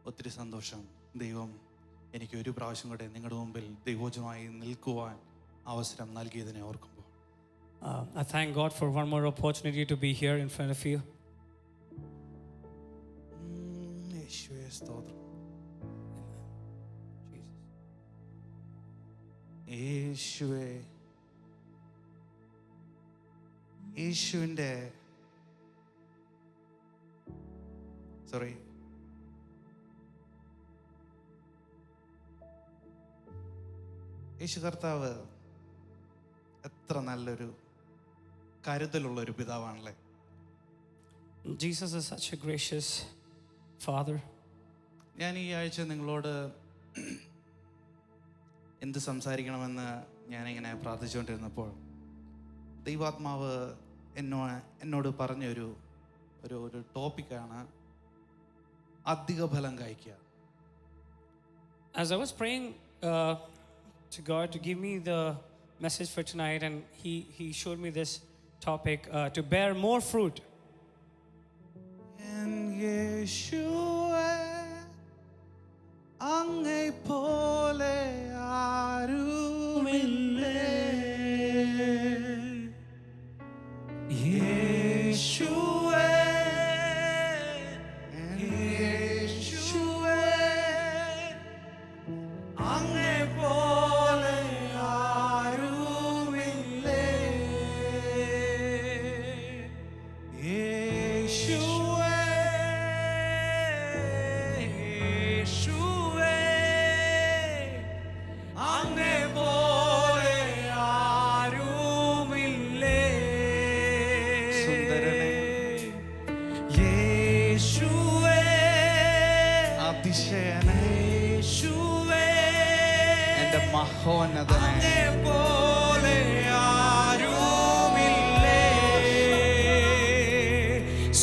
ഒത്തിരി സന്തോഷം. ദൈവം എനിക്ക് ഒരു പ്രാവശ്യം കൂടെ നിങ്ങളുടെ മുമ്പിൽ ദൈവോചനമായി നിൽക്കുവാൻ അവസരം നൽകിയതിനെ ഓർക്കുമ്പോൾ I thank God for one more opportunity to be here in front of you. യേശുവേ സ്തോത്രം. യേശുവേ, യേശുവിൻ്റെ യേശു കർത്താവ് എത്ര നല്ലൊരു കരുതലുള്ളൊരു പിതാവാണല്ലേ. Jesus is such a gracious Father. ഞാൻ ഈ ആഴ്ച നിങ്ങളോട് എന്ത് സംസാരിക്കണമെന്ന് ഞാനിങ്ങനെ പ്രാർത്ഥിച്ചുകൊണ്ടിരുന്നപ്പോൾ ദൈവാത്മാവ് എന്നോട് പറഞ്ഞൊരു ഒരു ടോപ്പിക്കാണ് അധിക ഫലം കായ്ക്കുക. As I was praying to God to give me the message for tonight, and he showed me this topic, to bear more fruit. യേശുവേ, അങ്ങേ പോലെ ആരുമില്ലേ. യേശുവേ, യേശുവേ, അങ്ങേ പോലെ ആരുമില്ലേ. യേശുവേ, യേശുവേ, അങ്ങേ പോലെ ആരുമില്ലേ. സുന്ദരനേ, യേശുവേ, അതിശയനേ, യേശുവേ, എൻ്റെ മഹോന്നതനേ, അങ്ങേ പോലെ ആരുമില്ലേ.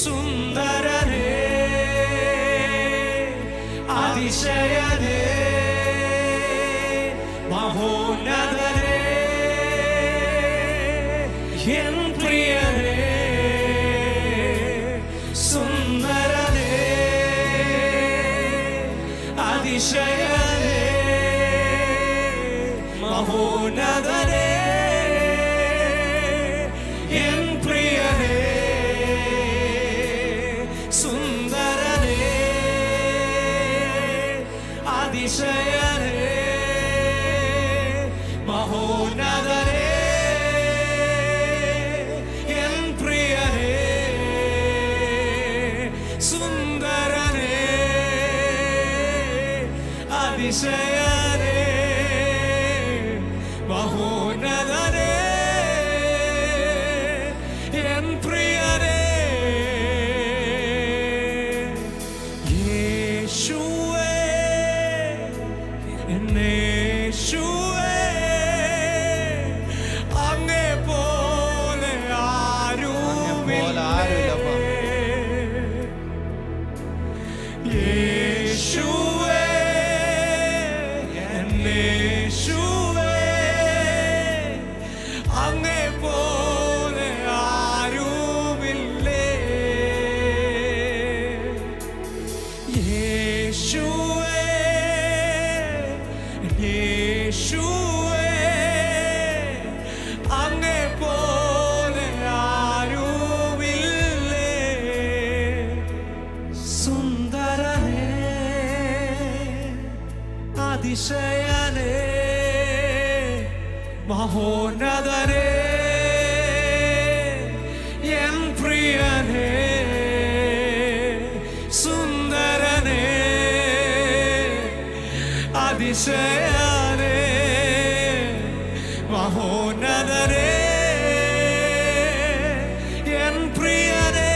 സുന്ദരനേ, അതിശയനേ, മഹോന്നതനേ, എൻ പ്രിയനേ, സുന്ദരനേ, അതിശയനേ, മഹോന്നതനേ, എൻ പ്രിയനേ, സുന്ദരനേ, അതിശയനേ, മഹോന്നതനേ, എൻ പ്രിയനേ, സുന്ദരനേ, അതിശയനേ, മഹോന്നതനേ, എൻ പ്രിയനേ. യേശുവേ, യേശുവേ, അങ്ങേ പോലെ ആരുമില്ലേ. യേശുവേ, യേശുവേ, അങ്ങേ പോലെ ആരുമില്ലേ. യേശുവേ, യേശുവേ, അങ്ങേ പോലെ ആരുമില്ലേ. സുന്ദരനേ, അതിശയനേ, മഹോന്നതനേ, എൻ പ്രിയനേ, സുന്ദരനേ, അതിശയനേ, മഹോന്നതനേ, എൻ പ്രിയനേ,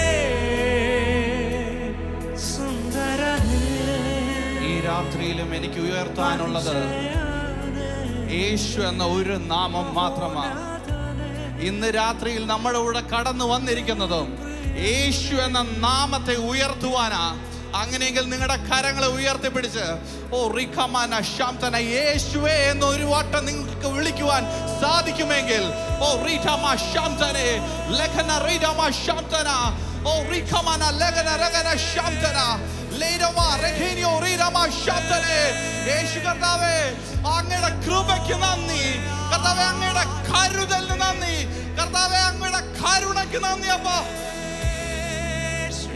സുന്ദരനേ. ഈ രാത്രിയിലും എനിക്ക് ഉയർത്താനുള്ളത് യേശു എന്ന ഒരു നാമം മാത്രമാണ്. ഇന്ന് രാത്രിയിൽ നമ്മുടെ കൂടെ കടന്നു വന്നിരിക്കുന്നതും യേശു എന്ന നാമത്തെ ഉയർത്തുവാനാ. അങ്ങനെയെങ്കിൽ നിങ്ങളുടെ കരങ്ങളെ ഉയർത്തിപ്പിടിച്ച് ഓ റിഖമാന ശാംതന യേശുവേ എന്നൊരു വട്ടം നിങ്ങൾക്ക് വിളിക്കുവാൻ സാധിക്കുമെങ്കിൽ ഓ റീഠമ ശാംതനെ ലഖന റീഠമ ശാംതന ഓ റിഖമാന ലഖന രഗന ശാംതന ലേരമ രഖേനിയോ റീര യേശു കർത്താവേ, അങ്ങയുടെ കൃപയ്ക്ക് നന്ദി കർത്താവേ, അങ്ങയുടെ കരുതലിന് നന്ദി കർത്താവേ, അങ്ങയുടെ കരുണയ്ക്ക് നന്ദി അപ്പാ.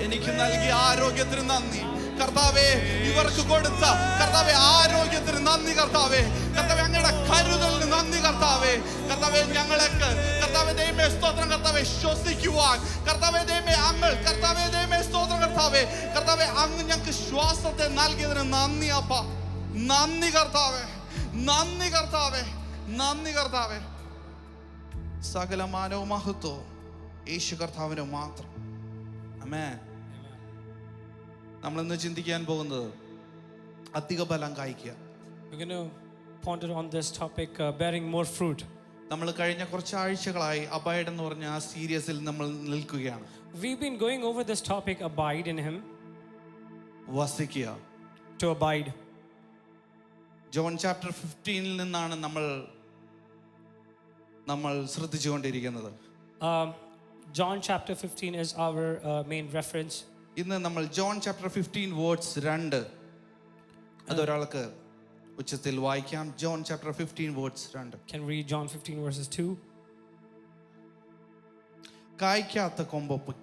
എനിക്ക് നൽകിയ ആരോഗ്യത്തിന് നന്ദി കർത്താവേ, ഇവർക്ക് കൊടുത്ത കർത്താവേ ആരോഗ്യത്തിന് നന്ദി കർത്താവേ, കർത്താവേ അങ്ങയുടെ കരുതലിന് നന്ദി കർത്താവേ, കർത്താവേ ഞങ്ങൾക്ക് കർത്താവേ ദൈവമേ സ്തോത്രം കർത്താവേ ശ്വസിക്കുവാൻ കർത്താവേ ദൈവമേ അങ്ങ് കർത്താവേ ദൈവമേ സ്തോത്രം കർത്താവേ, കർത്താവേ അങ്ങ് ഞങ്ങൾക്ക് ശ്വാസത്തെ നൽകിയതിന് നന്ദി അപ്പാ. നന്ദി കർത്താവേ, നന്ദി കർത്താവേ, നന്ദി കർത്താവേ. സകല മാനവ മഹത്വവും യേശു കർത്താവിന് മാത്രം. ആമേൻ. നമ്മൾ ഇന്ന് ചിന്തിക്കാൻ പോകുന്നത് അധിക ഫലം കായ്ക്കുക. We're going to ponder on this topic, bearing more fruit. നമ്മൾ കഴിഞ്ഞ കുറച്ച് ആഴ്ചകളായി അബൈഡ് എന്ന് പറഞ്ഞ ആ സീരീസിൽ നമ്മൾ നിൽക്കുകയാണ്. We've been going over this topic, abide in him. വസിക്കുക. To abide. ജോൺ ചാപ്റ്റർ 15 നിന്നാണ് നമ്മൾ ശ്രദ്ധിച്ചുകൊണ്ടിരിക്കുന്നത്. John chapter 15 is our main reference. ഇന്ന് നമ്മൾ ജോൺ ചാപ്റ്റർ 15 വേർഡ്സ് 2 അതൊരാൾക്ക് ഉച്ചത്തിൽ വായിക്കാം. John chapter 15 words 2. Can read John 15 verses 2. കായ്ക്കാത്ത കൊമ്പൊപ്പ്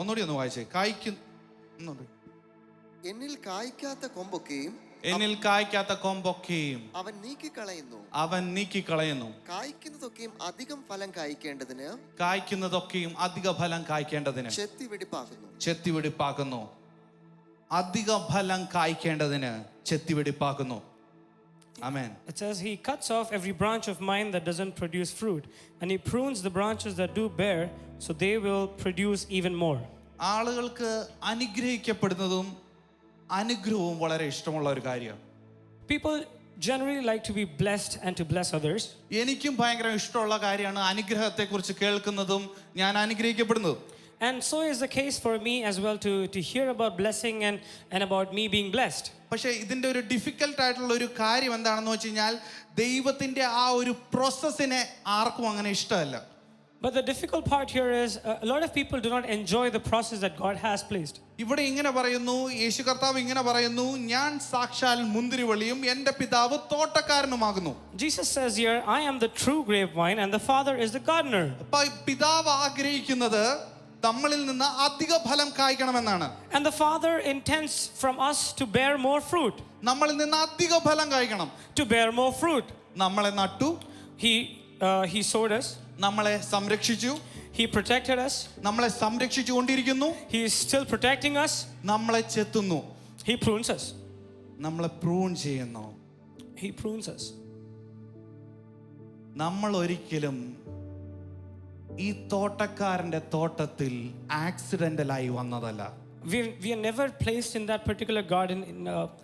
ഒന്നുകൂടി ഒന്ന് വായിച്ചേ. എന്നിൽ കായ്ക്കാത്ത കൊമ്പൊക്കെയും എന്നിൽ കായ്ക്കാത്ത കൊമ്പൊക്കെയും അവൻ നീക്കിക്കളയുന്നു. കായ്ക്കുന്നതൊക്കെയും അധികം ഫലം കായ്ക്കേണ്ടതിന് ചെത്തിവെടിപ്പാക്കുന്നു. അധിക ഫലം കായ്ക്കേണ്ടതിന് ചെത്തിവെടിപ്പാക്കുന്നു. Amen. It says he cuts off every branch of mine that doesn't produce fruit, and he prunes the branches that do bear, so they will produce even more. ആളുകൾക്ക് അനുഗ്രഹിക്കപ്പെടുന്നതും അനുഗ്രഹവും വളരെ ഇഷ്ടമുള്ള ഒരു കാര്യമാണ്. People generally like to be blessed and to bless others. എനിക്കും ഭയങ്കര ഇഷ്ടമുള്ള കാര്യമാണ് അനുഗ്രഹത്തെക്കുറിച്ച് കേൾക്കുന്നതും ഞാൻ അനുഗ്രഹിക്കപ്പെടുന്നതും. And so is the case for me as well to hear about blessing and about me being blessed. പക്ഷേ ഇതിന്റെ ഒരു ഡിഫിക്കൽട്ട് ആയിട്ടുള്ള ഒരു കാര്യം എന്താണെന്ന് വെച്ച് കഴിഞ്ഞാൽ ദൈവത്തിന്റെ ആ ഒരു പ്രോസസ്സിനെ ആർക്കും അങ്ങനെ ഇഷ്ടമല്ല. But the difficult part here is a lot of people do not enjoy the process that God has placed. ഇവിടെ ഇങ്ങനെ പറയുന്നു, യേശു കർത്താവ് ഇങ്ങനെ പറയുന്നു, ഞാൻ സാക്ഷാൽ മുന്തിരിവള്ളിയും എൻ്റെ പിതാവ് തോട്ടക്കാരനുമാകുന്നു. Jesus says here, I am the true grapevine and the Father is the gardener. പിതാവ് ആഗ്രഹിക്കുന്നത് നമ്മളിൽ നിന്ന് അധിക ഫലം കായ്ക്കണമെന്നാണ്. And the Father intends from us to bear more fruit. നമ്മളിൽ നിന്ന് അധിക ഫലം കായ്ക്കണം. To bear more fruit. നമ്മളെ നട്ടു, he sowed us, നമ്മളെ സംരക്ഷിച്ചു, he protected us, നമ്മളെ സംരക്ഷിച്ചു കൊണ്ടിരിക്കുന്നു, he is still protecting us, നമ്മളെ ചെത്തുന്നു, he prunes us, നമ്മളെ പ്രൂൺ ചെയ്യുന്നു. he prunes us. നമ്മൾ ഒരിക്കലും ഈ തോട്ടക്കാരന്റെ തോട്ടത്തിൽ ആക്സിഡന്റലായി വന്നതല്ല. We are never placed in that particular garden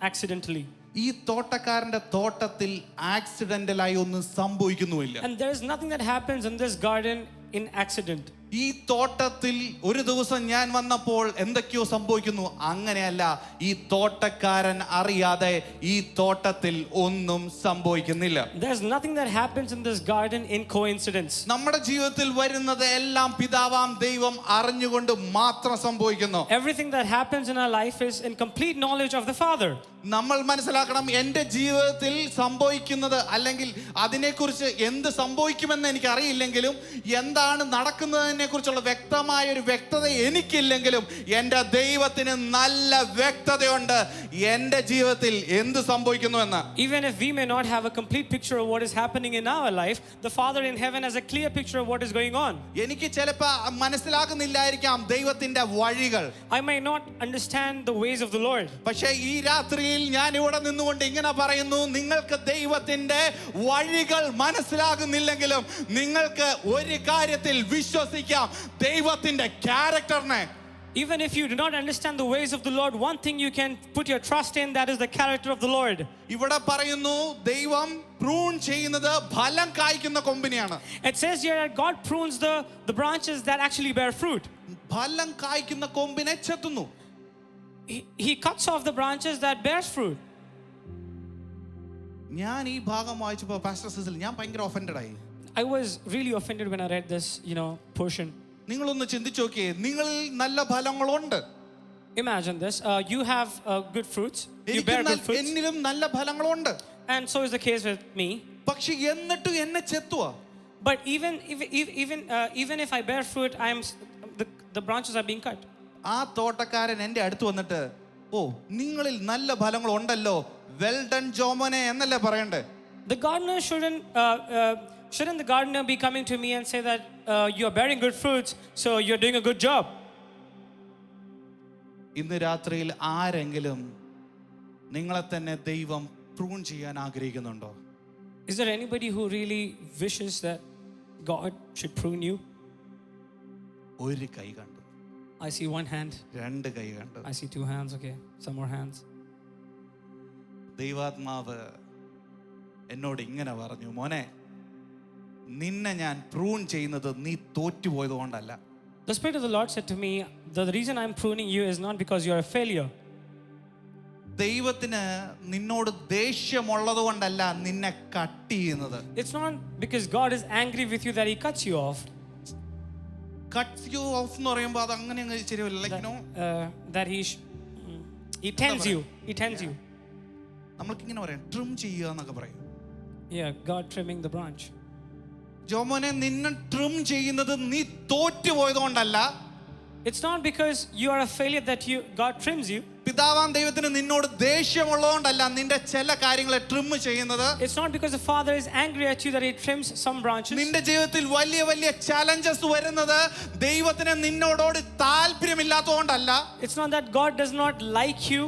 accidentally. ഈ തോട്ടക്കാരന്റെ തോട്ടത്തിൽ ആക്സിഡന്റലായി ഒന്നും സംഭവിക്കുന്നുമില്ല. And there is nothing that happens in this garden in accident. ഈ തോട്ടത്തിൽ ഒരു ദിവസം ഞാൻ വന്നപ്പോൾ എന്തൊക്കെയോ സംഭവിക്കുന്നു. അങ്ങനെയല്ല, ഈ തോട്ടക്കാരൻ അറിയാതെ ഈ തോട്ടത്തിൽ ഒന്നും സംഭവിക്കുന്നില്ല. There's nothing that happens in this garden in coincidence. നമ്മുടെ ജീവിതത്തിൽ വരുന്നത് എല്ലാം പിതാവാം ദൈവം അറിഞ്ഞുകൊണ്ട് മാത്രം സംഭവിക്കുന്നു. Everything that happens in our life is in complete knowledge of the Father. നമ്മൾ മനസ്സിലാക്കണം, എൻ്റെ ജീവിതത്തിൽ സംഭവിക്കുന്നത് അല്ലെങ്കിൽ അതിനെക്കുറിച്ച് എന്ത് സംഭവിക്കുമെന്ന് എനിക്ക് അറിയില്ലെങ്കിലും എന്താണ് നടക്കുന്നതിനെ കുറിച്ചുള്ള വ്യക്തമായ ഒരു വ്യക്തത എനിക്കില്ലെങ്കിലും എൻ്റെ ദൈവത്തിന് നല്ല വ്യക്തതയുണ്ട് എൻ്റെ ജീവിതത്തിൽ എന്ത് സംഭവിക്കുന്നുവെന്ന്. Even if we may not have a complete picture of what is happening in our life, the Father in heaven has a clear picture of what is going on. എനിക്ക് ചിലപ്പോൾ മനസ്സിലാകുന്നില്ലായിരിക്കാം ദൈവത്തിന്റെ വഴികൾ. I may not understand the ways of the Lord. പക്ഷേ ഈ രാത്രിയിൽ ഞാൻ ഇവിടെ നിന്നുകൊണ്ട് ഇങ്ങനെ പറയുന്നു, നിങ്ങൾക്ക് ദൈവത്തിന്റെ വഴികൾ മനസ്സിലാകുന്നില്ലെങ്കിലും നിങ്ങൾക്ക് ഒരു കാര്യത്തിൽ വിശ്വസിക്കാം, ദൈവത്തിന്റെ ക്യാരക്ടറിനെ. Even if you do not understand the ways of the Lord, one thing you can put your trust in, that is the character of the Lord. ഇവിടെ പറയുന്നു ദൈവം പ്രൂൺ ചെയ്യുന്നത് ഫലം കായ്ക്കുന്ന കൊമ്പിനെയാണ്. It says here that God prunes the branches that actually bear fruit. ഫലം കായ്ക്കുന്ന കൊമ്പിനെ ചെത്തുന്നു. He cuts off the branches that bears fruit. ഞാൻ ഈ ഭാഗം വായിച്ചപ്പോൾ പാസ്റ്റർ സിസിൽ ഞാൻ ഭയങ്കര ഒഫൻഡഡ് ആയി. I was really offended when I read this, portion. നിങ്ങളൊന്ന് ചിന്തിച്ചു നോക്കിയേ, നിങ്ങളിൽ നല്ല ഫലങ്ങളുണ്ട്. Imagine this. You have good fruits. You bear good fruits. എന്നിലും നല്ല ഫലങ്ങളുണ്ട്. And so is the case with me. പക്ഷെ എന്നിട്ടും എന്നെ ചെത്തുവാ. But even if I bear fruit, the branches are being cut. ആ തോട്ടക്കാരൻ എൻ്റെ അടുത്ത് വന്നിട്ട്, ഓ നിങ്ങളിൽ നല്ല ഫലങ്ങൾ ഉണ്ടല്ലോ, വെൽ ഡൺ ജോമോനെ എന്നല്ലേ പറയണ്ടേ? The gardener shouldn't the gardener be coming to me and say that you are bearing good fruits, so you're doing a good job? ഇന്ന് രാത്രിയിൽ ആരെങ്കിലും നിങ്ങളെ തന്നെ ദൈവം പ്രൂൺ ചെയ്യാൻ ആഗ്രഹിക്കുന്നുണ്ടോ? Is there anybody who really wishes that God should prune you? ഒരു കൈ കണ്ടു. I see one hand. രണ്ട് കൈ കണ്ടു. I see two hands. Okay, some more hands. ദൈവാത്മാവ് എന്നോട് ഇങ്ങനെ പറഞ്ഞു, മോനെ നിന്നെ ഞാൻ പ്രൂൺ ചെയ്യുന്നത് നീ തോറ്റുപോയത് കൊണ്ടല്ല. The Spirit of the Lord said to me, the reason I'm pruning you is not because you're a failure. ദൈവത്തിന് നിന്നോട് ദേഷ്യമുള്ളത് കൊണ്ടല്ല നിന്നെ കട്ട് ചെയ്യുന്നത്. It's not because God is angry with you that He cuts you off. Cuts you off എന്ന് പറയുമ്പോൾ അത് അങ്ങനെ അങ്ങ് ശരിയല്ല. Like no, that He tends you. He tends you. നമ്മൾക്കിങ്ങനെ പറയാം, ട്രിം ചെയ്യുക എന്നൊക്കെ പറയും. Yeah, God trimming the branch. ജോമോനെ നിന്നെ ട്രിം ചെയ്യുന്നത് നീ തോറ്റുപോയത് കൊണ്ടല്ല. It's not because you are a failure that God trims you. പിതാവാം ദൈവത്തിന് നിന്നോട് ദേഷ്യമുള്ളതുകൊണ്ടല്ല നിന്റെ ചില കാര്യങ്ങളെ ട്രിം ചെയ്യുന്നത്. It's not because the Father is angry at you that He trims some branches. നിന്റെ ജീവിതത്തിൽ വലിയ വലിയ ചാലഞ്ചസ് വരുന്നത് ദൈവത്തിന് നിന്നോട് താല്പര്യമില്ലാത്തതുകൊണ്ടല്ല. It's not that God does not like you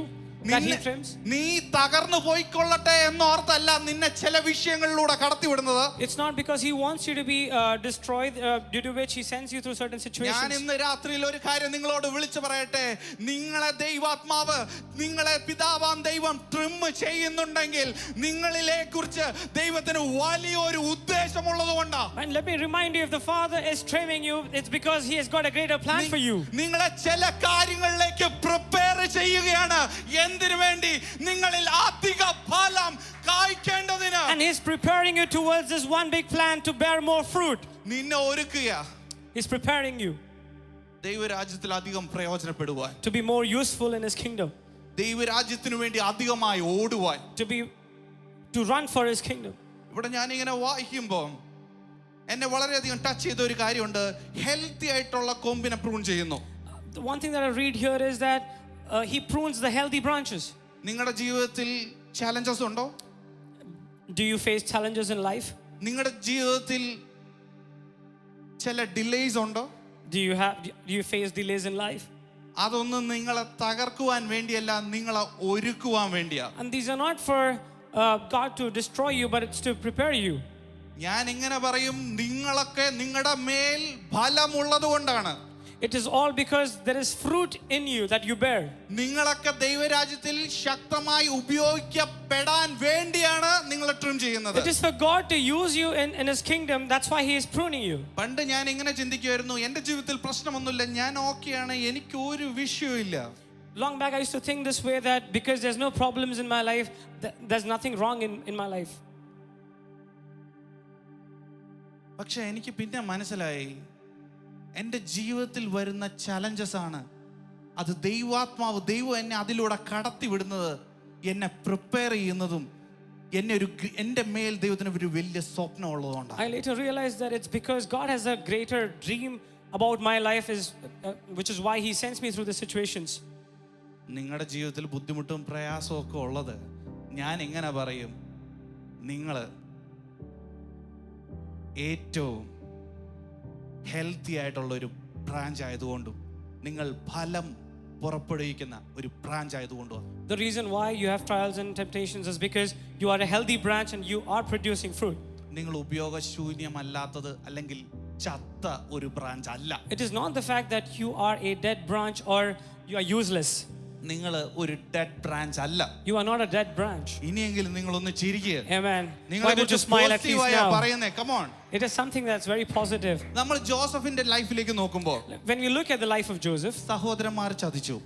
that He trims. നീ തകർന്നു പോയിക്കൊള്ളട്ടെ എന്നോർത്തല്ല നിന്നെ ചില വിഷയങ്ങളിലൂടെ കടത്തിവിടുന്നത്. It's not because He wants you to be destroyed, due to which He sends you through certain situations. ഞാൻ ഇന്ന് രാത്രിയിൽ ഒരു കാര്യം നിങ്ങളോട് വിളിച്ചു പറയട്ടെ, നിങ്ങളെ ദൈവാത്മാവ്, നിങ്ങളെ പിതാവാം ദൈവം ട്രിം ചെയ്യുന്നുണ്ടെങ്കിൽ നിങ്ങളിലെ കുറിച്ച് ദൈവത്തിന് വലിയൊരു ഉദ്ദേശമുള്ളത് കൊണ്ടാണ്. And let me remind you, if the Father is trimming you, it's because He has got a greater plan for you. നിങ്ങളെ ചില കാര്യങ്ങളിലേക്ക് പ്രിപ്പയർ ചെയ്യുകയാണ്. എന്തിനു വേണ്ടി? നിങ്ങളിൽ അധിക ഫലം കായ്ക്കേണ്ടതിന്. And He's preparing you towards this one big plan to bear more fruit. നിന്നെ ഒരുക്കുക. He's preparing you ദൈവരാജ്യത്തിൽ അധികം പ്രയോജനപ്പെടുവാൻ, to be more useful in His kingdom, ദൈവരാജ്യത്തിന് വേണ്ടി അധികമായി ഓടുവാൻ, to run for His kingdom. ഇവിടെ ഞാനിങ്ങനെ വായിക്കുമ്പോൾ എന്നെ വളരെയധികം ടച്ച് ചെയ്ത ഒരു കാര്യമുണ്ട്. ഹെൽത്തി ആയിട്ടുള്ള കൊമ്പിനെ പ്രൂൺ ചെയ്യുന്നു. The one thing that I read here is that He prunes the healthy branches. നിങ്ങളുടെ ജീവിതത്തിൽ ചാലഞ്ചസ് ഉണ്ടോ? Do you face challenges in life? നിങ്ങളുടെ ജീവിതത്തിൽ ചില ഡിലേസ് ഉണ്ടോ? Do you face delays in life? അതൊന്നും നിങ്ങളെ തകർക്കുവാൻ വേണ്ടിയല്ല, നിങ്ങളെ ഒരുക്കുവാൻ വേണ്ടിയാ. And these are not for God to destroy you, but it's to prepare you. ഞാൻ ഇങ്ങനെ പറയും, നിങ്ങളൊക്കെ നിങ്ങളുടെ മേൽ ഫലമുള്ളത് കൊണ്ടാണ്. It is all because there is fruit in you that you bear. നിങ്ങളൊക്കെ ദൈവരാജ്യത്തിൽ ശക്തമായി ഉപയോഗിക്കപ്പെടാൻ വേണ്ടിയാണ് നിങ്ങൾ ട്രിം ചെയ്യുന്നത്. It is for God to use you in His kingdom. That's why He is pruning you. പണ്ട് ഞാൻ ഇങ്ങനെ ചിന്തിക്കുമായിരുന്നു, എൻ്റെ ജീവിതത്തിൽ പ്രശ്നമൊന്നുമില്ല, ഞാൻ ഓക്കെയാണ്, എനിക്ക് ഒരു വിഷയമില്ല. Long back I used to think this way, that because there's no problems in my life, there's nothing wrong in my life. പക്ഷെ എനിക്ക് പിന്നെ മനസ്സിലായി, എൻ്റെ ജീവിതത്തിൽ വരുന്ന ചലഞ്ചസ് ആണ് അത് ദൈവാത്മാവ്, ദൈവം എന്നെ അതിലൂടെ കടത്തി വിടുന്നത്, എന്നെ പ്രിപ്പയർ ചെയ്യുന്നതും എൻ്റെ മേൽ ദൈവത്തിന് ഒരു വലിയ സ്വപ്നം ഉള്ളതുകൊണ്ടാണ്. I later realized that it's because God has a greater dream about my life, which is why He sends me through the situations. നിങ്ങളുടെ ജീവിതത്തിൽ ബുദ്ധിമുട്ടും പ്രയാസവും ഒക്കെ ഉള്ളത്, ഞാൻ എങ്ങനെ പറയും, നിങ്ങൾ ഏറ്റവും ഹെൽത്തി ആയിട്ടുള്ള ഒരു ബ്രാഞ്ച് ആയതുകൊണ്ടും നിങ്ങൾ ഫലം പുറപ്പെടുവിക്കുന്ന ഒരു ബ്രാഞ്ച് ആയതുകൊണ്ടും. The reason why you have trials and temptations is because you are a healthy branch and you are producing fruit. നിങ്ങൾ ഉപയോഗശൂന്യമല്ലാത്തത് അല്ലെങ്കിൽ ചത്ത ഒരു ബ്രാഞ്ച് അല്ല. It is not the fact that you are a dead branch or you are useless. നിങ്ങൾ ഒരു dead branch അല്ല. You are not a dead branch. ഇനിയെങ്കിലും നിങ്ങൾ ഒന്ന് ചിരിക്കുക. Amen. നിങ്ങളെ കുറിച്ച് smile at least now. പറയുന്നേ, come on. It is something that's very positive. നമ്മൾ ജോസഫിന്റെ ലൈഫിലേക്ക് നോക്കുമ്പോൾ, When we look at the life of Joseph, സഹോദരന്മാർ ചതിച്ചു,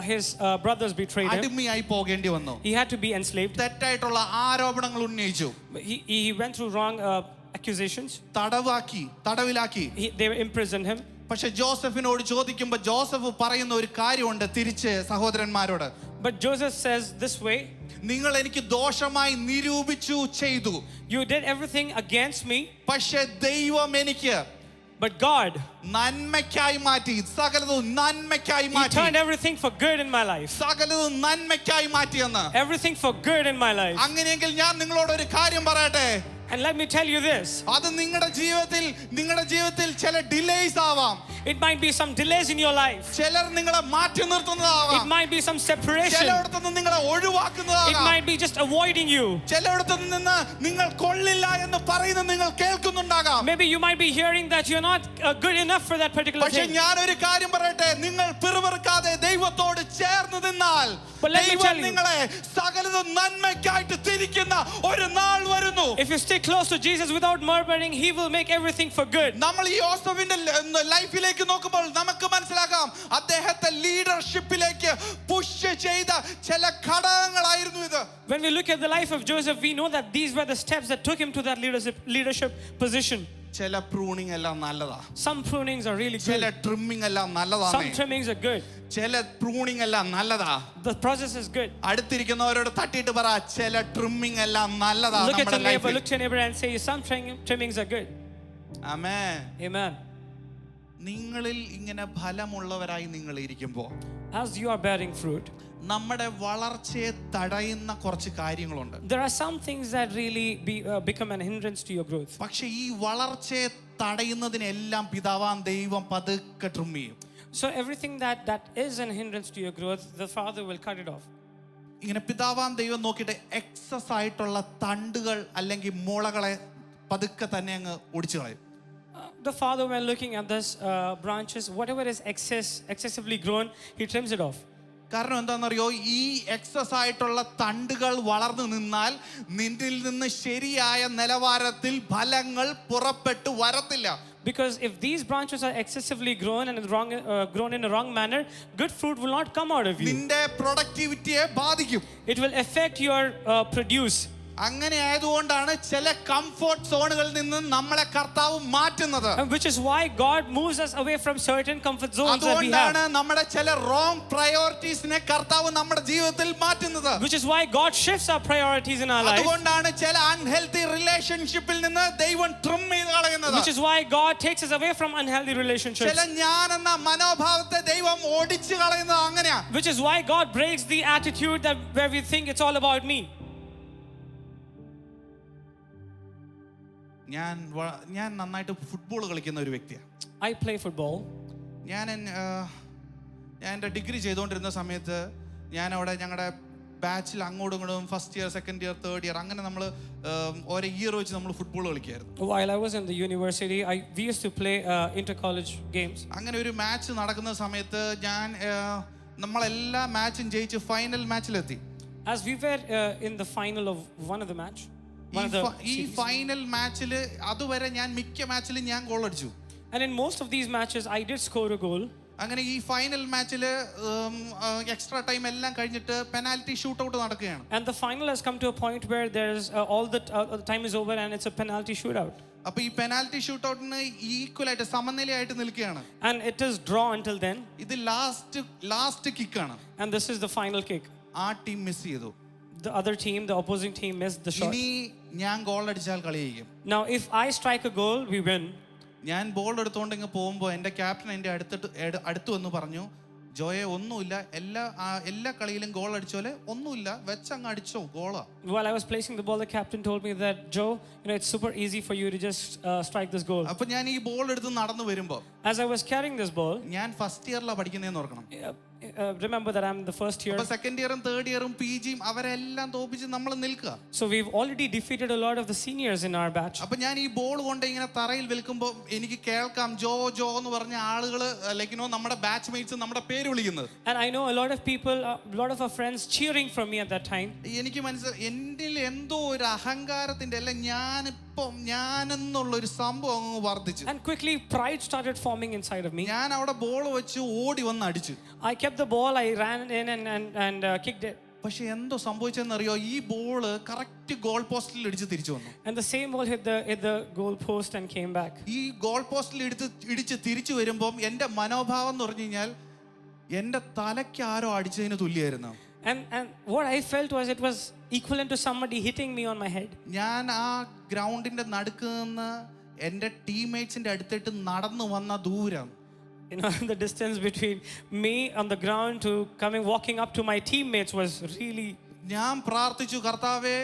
his brothers betrayed him. അടിമയായി പോകേണ്ടി വന്നു. He had to be enslaved. തെറ്റായിട്ടുള്ള ആരോപണങ്ങൾ ഉന്നയിച്ചു. He went through wrong accusations. തടവിലാക്കി. They imprisoned him. പക്ഷെ ജോസഫിനോട് ചോദിക്കുമ്പോൾ ജോസഫ് പറയുന്ന ഒരു കാര്യമുണ്ട് തിരിച്ച് സഹോദരന്മാരോട്. But Joseph says this way, നിങ്ങൾ എനിക്ക് ദോഷമായി നിരൂപിച്ചു ചെയ്തു, you did everything against me, പക്ഷെ ദൈവം എനിക്ക് but God, നന്മയ്ക്കായി മാറ്റി. സകലതും നന്മയ്ക്കായി He മാറ്റി. turned everything for good in my life. സകലതും നന്മയ്ക്കായി മാറ്റിയെന്ന്. Everything for good in my life. അങ്ങനെയെങ്കിൽ ഞാൻ നിങ്ങളോട് ഒരു കാര്യം പറയട്ടെ. And let me tell you this. അത് നിങ്ങളുടെ ജീവിതത്തിൽ ചില ഡിലേസ് ആവാം. It might be some delays in your life. ചിലർ നിങ്ങളെ മാറ്റി നിർത്തുന്നതാവാം. It might be some separation. ചിലയിടത്തു നിന്ന് നിങ്ങളെ It ഒഴിവാക്കുന്നതാവാം. might be just avoiding you. ചിലയിടത്തു നിന്ന് നിങ്ങൾ കൊള്ളില്ല എന്ന് പറയുന്നത് നിങ്ങൾ കേൾക്കുന്നുണ്ടാകാം. Maybe you might be hearing that you're not good enough for that particular പക്ഷെ thing. ഞാൻ ഒരു കാര്യം പറയട്ടെ, നിങ്ങൾ പിറുപിറുക്കാതെ ദൈവത്തോട് ചേർന്ന് നിന്നാൽ But let me tell ദൈവം you, നിങ്ങളെ സകലതും നന്മയ്ക്കായിട്ട് തിരിക്കുന്ന ഒരു നാൾ വരുന്നു. if you stay close to Jesus without murmuring, He will make everything for good. നമ്മൾ ഈ യോസേഫിന്റെ ലൈഫിലേക്ക് നോക്കുമ്പോൾ നമുക്ക് മനസ്സിലാക്കാം അദ്ദേഹത്തെ ലീഡർഷിപ്പിലേക്ക് പുഷ് ചെയ്ത ചില ഘടകങ്ങളായിരുന്നു ഇത്. When we look at the life of Joseph, we know that these were the steps that took him to that leadership position. ചില പ്രൂണിംഗ് എല്ലാം നല്ലതാ. Some prunings are really ചില good. ട്രിമ്മിംഗ് എല്ലാം Some നല്ലതാണ്. trimmings are good. ചില pruning എല്ലാം നല്ലതാ. The process is good. അടുത്തിരിക്കുന്നവരോട് തട്ടിയിട്ട് പറ, ചില ട്രിമ്മിംഗ് എല്ലാം നല്ലതാ Look at നമ്മുടെ your neighbor, ലൈഫിൽ. look to your neighbor and say, some trimmings are good. Amen. Amen. നിങ്ങളിൽ ഇങ്ങനെ ഫലമുള്ളവരായി നിങ്ങൾ ഇരിക്കുമ്പോൾ As you are bearing fruit, നമ്മുടെ വളർച്ചയെ തടയുന്ന കുറച്ച് കാര്യങ്ങളുണ്ട്. there are some things that really become an hindrance to your growth. പക്ഷെ ഈ വളർച്ചയെ തടയുന്നതിനെല്ലാം പിതാവാം ദൈവം പതുക്കെ ട്രിം ചെയ്യും. So everything that is an hindrance to your growth, the Father will cut it off. ഇങ്ങനെ പിതാവാം ദൈവം നോക്കിയിട്ട് എക്സസ് ആയിട്ടുള്ള തണ്ടുകൾ അല്ലെങ്കിൽ മുളകളെ പതുക്കെ തന്നെ അങ്ങ് ഒടിച്ചു കളയും. The Father, when looking at this branches, whatever is excessively grown, He trims it off. കാരണം എന്താണെന്നറിയോ, ഈ എക്സസ് ആയിട്ടുള്ള തണ്ടുകൾ വളർന്നു നിന്നാൽ നിന്നിൽ നിന്ന് ശരിയായ നിലവാരത്തിൽ ഫലങ്ങൾ പുറപ്പെട്ടു വരത്തില്ല. Because if these branches are excessively grown and grown in a wrong manner, good fruit will not come out of you. നിന്റെ പ്രൊഡക്ടിവിറ്റിയെ ബാധിക്കും. It will affect your produce. അങ്ങനെ ആയതുകൊണ്ടാണ് ചില കംഫർട്ട് സോണുകളിൽ നിന്ന് നമ്മളെ കർത്താവ് മാറ്റുന്നത്. Which is why God moves us away from certain comfort zones that we അതുകൊണ്ടാണ് have. നമ്മുടെ ചില റോങ് പ്രയോറിറ്റീസിനെ കർത്താവ് നമ്മുടെ ജീവിതത്തിൽ മാറ്റുന്നത്. Which is why God shifts our priorities in our life. അതുകൊണ്ടാണ് ചില അൺഹെൽത്തി റിലേഷൻഷിപ്പിൽ നിന്ന് ദൈവം ട്രിം ചെയ്ത് കളയുന്നത്. Which is why God takes us away from unhealthy relationships. ചില ഞാൻ എന്ന മനോഭാവത്തെ ദൈവം ഓടിച്ചു കളയുന്നത് അങ്ങനെയാ. Which is why God breaks the attitude that where we think it's all about me. ഞാൻ നന്നായിട്ട് ഫുട്ബോൾ കളിക്കുന്ന ഒരു വ്യക്തിയാണ്. I play football. ഞാൻ എൻ്റെ ഡിഗ്രി ചെയ്തുകൊണ്ടിരുന്ന സമയത്ത് ഞാൻ അവിടെ ഞങ്ങളുടെ ബാച്ചിൽ അങ്ങോട്ടും ഇങ്ങോട്ടും first year, second year, third year അങ്ങനെ നമ്മൾ ഓരോ ഇയർ വെച്ച് നമ്മൾ football കളിക്കായിരുന്നു. While I was in the university, we used to play inter-college games. അങ്ങനെ ഒരു മാച്ച് നടക്കുന്ന സമയത്ത് നമ്മളെല്ലാ മാച്ചും ജയിച്ച് final മാച്ചിലെത്തി. As we were in the final of one of the match. ഈ ഫൈനൽ മാച്ചിൽ അതുവരെ ഞാൻ മിക്ക മാച്ചിലും ഞാൻ ഗോൾ അടിച്ചു. And in most of these matches, I did score a goal. അങ്ങനെ ഈ ഫൈനൽ മാച്ചിൽ എക്സ്ട്രാ ടൈം എല്ലാം കഴിഞ്ഞിട്ട് പെനാൽറ്റി ഷൂട്ട് ഔട്ട് നടക്കുകയാണ്. And the final has come to a point where there's all the time is over and it's a penalty shootout. അപ്പൊ ഈ penalty shoot ഔട്ടിന് equal ആയിട്ട് സമനിലയായിട്ട് നിൽക്കുകയാണ്. And it is draw until then. ഇത് last കിക്കാണ്. And this is the final kick. ആ team miss ചെയ്തു. The other team, the opposing team, missed the shot. ഇനി ഞാൻ ഗോൾ അടിച്ചാൽ കളി ജയിക്കും. Now, if I strike a goal, we win. ഞാൻ ബോൾ എടുത്തുകൊണ്ട് ഇങ്ങ് പോകുമ്പോൾ എൻ്റെ ക്യാപ്റ്റൻ എൻ്റെ അടുത്ത് വന്ന് പറഞ്ഞു, ജോയെ ഒന്നുമില്ല, എല്ലാ കളിയിലും ഗോൾ അടിച്ചോലെ ഒന്നുമില്ല, വെച്ചങ്ങ് അടിച്ചോ ഗോളാ. While I was placing the ball, the captain told me that, Joe, it's super easy for you to just strike this goal. അപ്പൊ ഞാൻ ഈ ബോൾ എടുത്ത് നടന്നു വരുമ്പോൾ, As I was carrying this ball, ഞാൻ ഫസ്റ്റ് ഇയറിലാണ് പഠിക്കുന്നതെന്ന് ഓർക്കണം. remember that I'm the first year. അപ്പൊ second ഇയറും third ഇയറും പിജിയും അവരെല്ലാം തോപ്പിച്ച് നമ്മൾ നിൽക്കുക. So we've already defeated a lot of the seniors in our batch. അപ്പൊ ഞാൻ ഈ ബോൾ കൊണ്ട് ഇങ്ങനെ തറയിൽ വിൽക്കുമ്പോൾ എനിക്ക് കേൾക്കാം ജോ ജോ എന്ന് പറഞ്ഞ ആളുകള് നമ്മുടെ ബാച്ച് മേറ്റ്സ് നമ്മുടെ പേര് വിളിക്കുന്നത്. And I know a lot of people, a lot of our friends cheering for me at that time. എനിക്ക് മനസ്സിലായി എന്നിൽ എന്തോ ഒരു അഹങ്കാരത്തിന്റെ അല്ല ഞാനെന്നുള്ള ഒരു സംഭവം അങ്ങ് വർദ്ധിച്ചു. And quickly pride started forming inside of me. ഞാൻ അവിടെ ബോൾ വെച്ച് ഓടി വന്ന് അടിച്ചു. I kept the ball, I ran in and kicked it. പക്ഷെ എന്തോ സംഭവിച്ചെന്നറിയോ, ഈ ബോള് കറക്റ്റ് ഗോൾ പോസ്റ്റിൽ ഇടിച്ച് തിരിച്ചു വന്നു. And the same ball hit the goal post and came back. ഈ ഗോൾ പോസ്റ്റിൽ ഇടിച്ച് തിരിച്ചു വരുമ്പം എൻ്റെ മനോഭാവം എന്ന് പറഞ്ഞു കഴിഞ്ഞാൽ എൻ്റെ തലയ്ക്ക് ആരോ അടിച്ചതിന് തുല്യമായിരുന്നു. And what I felt was it was equivalent to somebody hitting me on my head. ഞാൻ ആ ഗ്രൗണ്ടിന്റെ നടുക്ക് നിന്ന് എൻ്റെ ടീംമേറ്റ്സിന്റെ അടുത്തിട്ട് നടന്നു വന്ന ദൂരം, You know, the distance between me on the ground to walking up to my teammates was really. ഞാൻ പ്രാർത്ഥിച്ചു, കർത്താവേ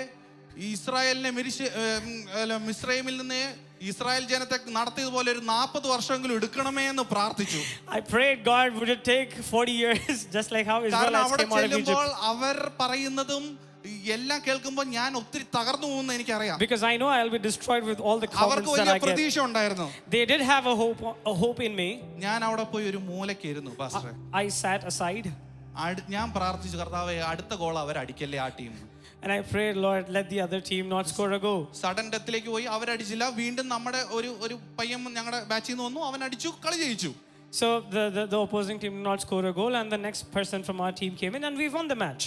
ഇസ്രായേലിനെ മിസ്രൈമിൽ നിന്ന് ഇസ്രായേൽ ജനത്തെ നടത്തിയതുപോലെ ഒരു 40 വർഷമെങ്കിലും എടുക്കണമേ എന്ന് പ്രാർത്ഥിച്ചു. I prayed God would it take 40 years just like how Israelites came out of Egypt. അവർ പറയുന്നതും എല്ലാം കേൾക്കുമ്പോൾ ഞാൻ ഒത്തിരി തകർന്നു പോകുന്ന എനിക്കറിയാം. Because I know I'll be destroyed with all the comments that I get. പ്രതീക്ഷ ഉണ്ടായിരുന്നു. They did have a hope in me. ഞാൻ അവിടെ പോയി ഒരു മൂലയ്ക്കായിരുന്നു പാസ്റ്റർ. I sat aside. ഞാൻ പ്രാർത്ഥിച്ചു, കർത്താവേ അടുത്ത ഗോൾ അവർ അടിക്കല്ലേ ആ team. And I prayed, Lord, let the other team not score a goal. Sudden ഡെത്തിലേക്ക് പോയി, അവരടിച്ചില്ല. വീണ്ടും നമ്മുടെ ഒരു പയ്യൻ ഞങ്ങളുടെ ബാച്ചിൽ നിന്ന് വന്നു, അവൻ അടിച്ചു, കളി ജയിച്ചു. So the opposing team did not score a goal, and the next person from our team came in, and we won the match.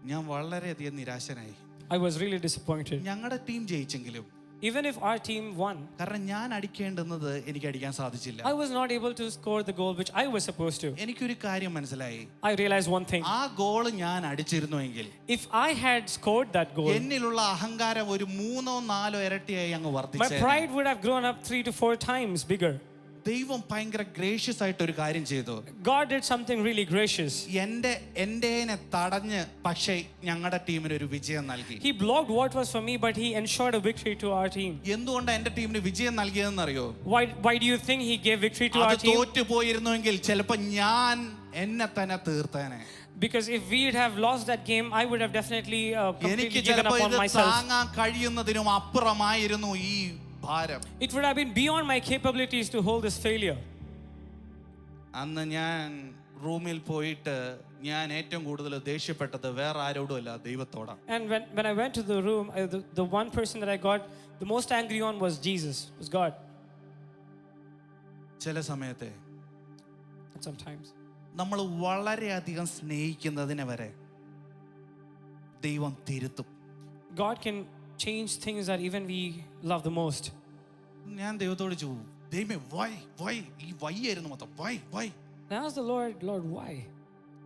ഞാൻ വളരെയധികം നിരാശനായി. I was really disappointed. ഞങ്ങളുടെ team ജയിച്ചെങ്കിലും, even if our team won, കാരണം ഞാൻ അടിക്കേണ്ടുന്നത് എനിക്ക് അടിക്കാൻ സാധിച്ചില്ല. I was not able to score the goal which I was supposed to. എനിക്കൊരു കാര്യം മനസ്സിലായി. I realized one thing. ആ ഗോൾ ഞാൻ അടിച്ചിരുന്നുവെങ്കിൽ, if I had scored that goal, എന്നിലുള്ള അഹങ്കാരം ഒരു 3-4 ഇരട്ടിയായി അങ്ങ് my വർദ്ധിച്ചേനെ. pride would have grown up 3 to 4 times bigger. ദൈവം ഭയങ്കര ഗ്രേഷ്യസ് ആയിട്ട് ഒരു കാര്യം ചെയ്തു. God did something really gracious. എന്റെ തടഞ്ഞ് പക്ഷേ ഞങ്ങളുടെ ടീമിന് ഒരു വിജയം നൽകി. He blocked what was for me, but he ensured a victory to our team. എന്തുകൊണ്ടാണ് എന്റെ ടീമിന് വിജയം നൽകിയതെന്ന് അറിയോ? Why do you think he gave victory to our team? തോറ്റു പോയിരുന്നുവെങ്കിൽ ചിലപ്പോൾ ഞാൻ എന്നെ തന്നെ തീർത്തേനെ. Because if we would have lost that game, I would have definitely completely given up on ഇത് myself. താങ്ങാൻ കഴിയുന്നതിനും അപ്പുറമായിരുന്നു ഈ ഭാരം. It would have been beyond my capabilities to hold this failure. അന്ന് ഞാൻ റൂമിൽ പോയിട്ട് ഞാൻ ഏറ്റവും കൂടുതൽ ദേഷ്യപ്പെട്ടത് വേറെ ആരോടും അല്ല, ദൈവത്തോടാണ്. And when I went to the room, the one person that I got the most angry on was Jesus, was God. ചില സമയത്തെ And sometimes നമ്മൾ വളരെയധികം സ്നേഹിക്കുന്നതിനെ വരെ ദൈവം തിരുത്തും. God can change things that even we love the most. ഞാൻ ദൈവത്തോട് ചോദിച്ചു, ദൈവമേ വൈ ഈ വൈയായിരുന്നു മൊത്തം, Y. I asked the Lord, why?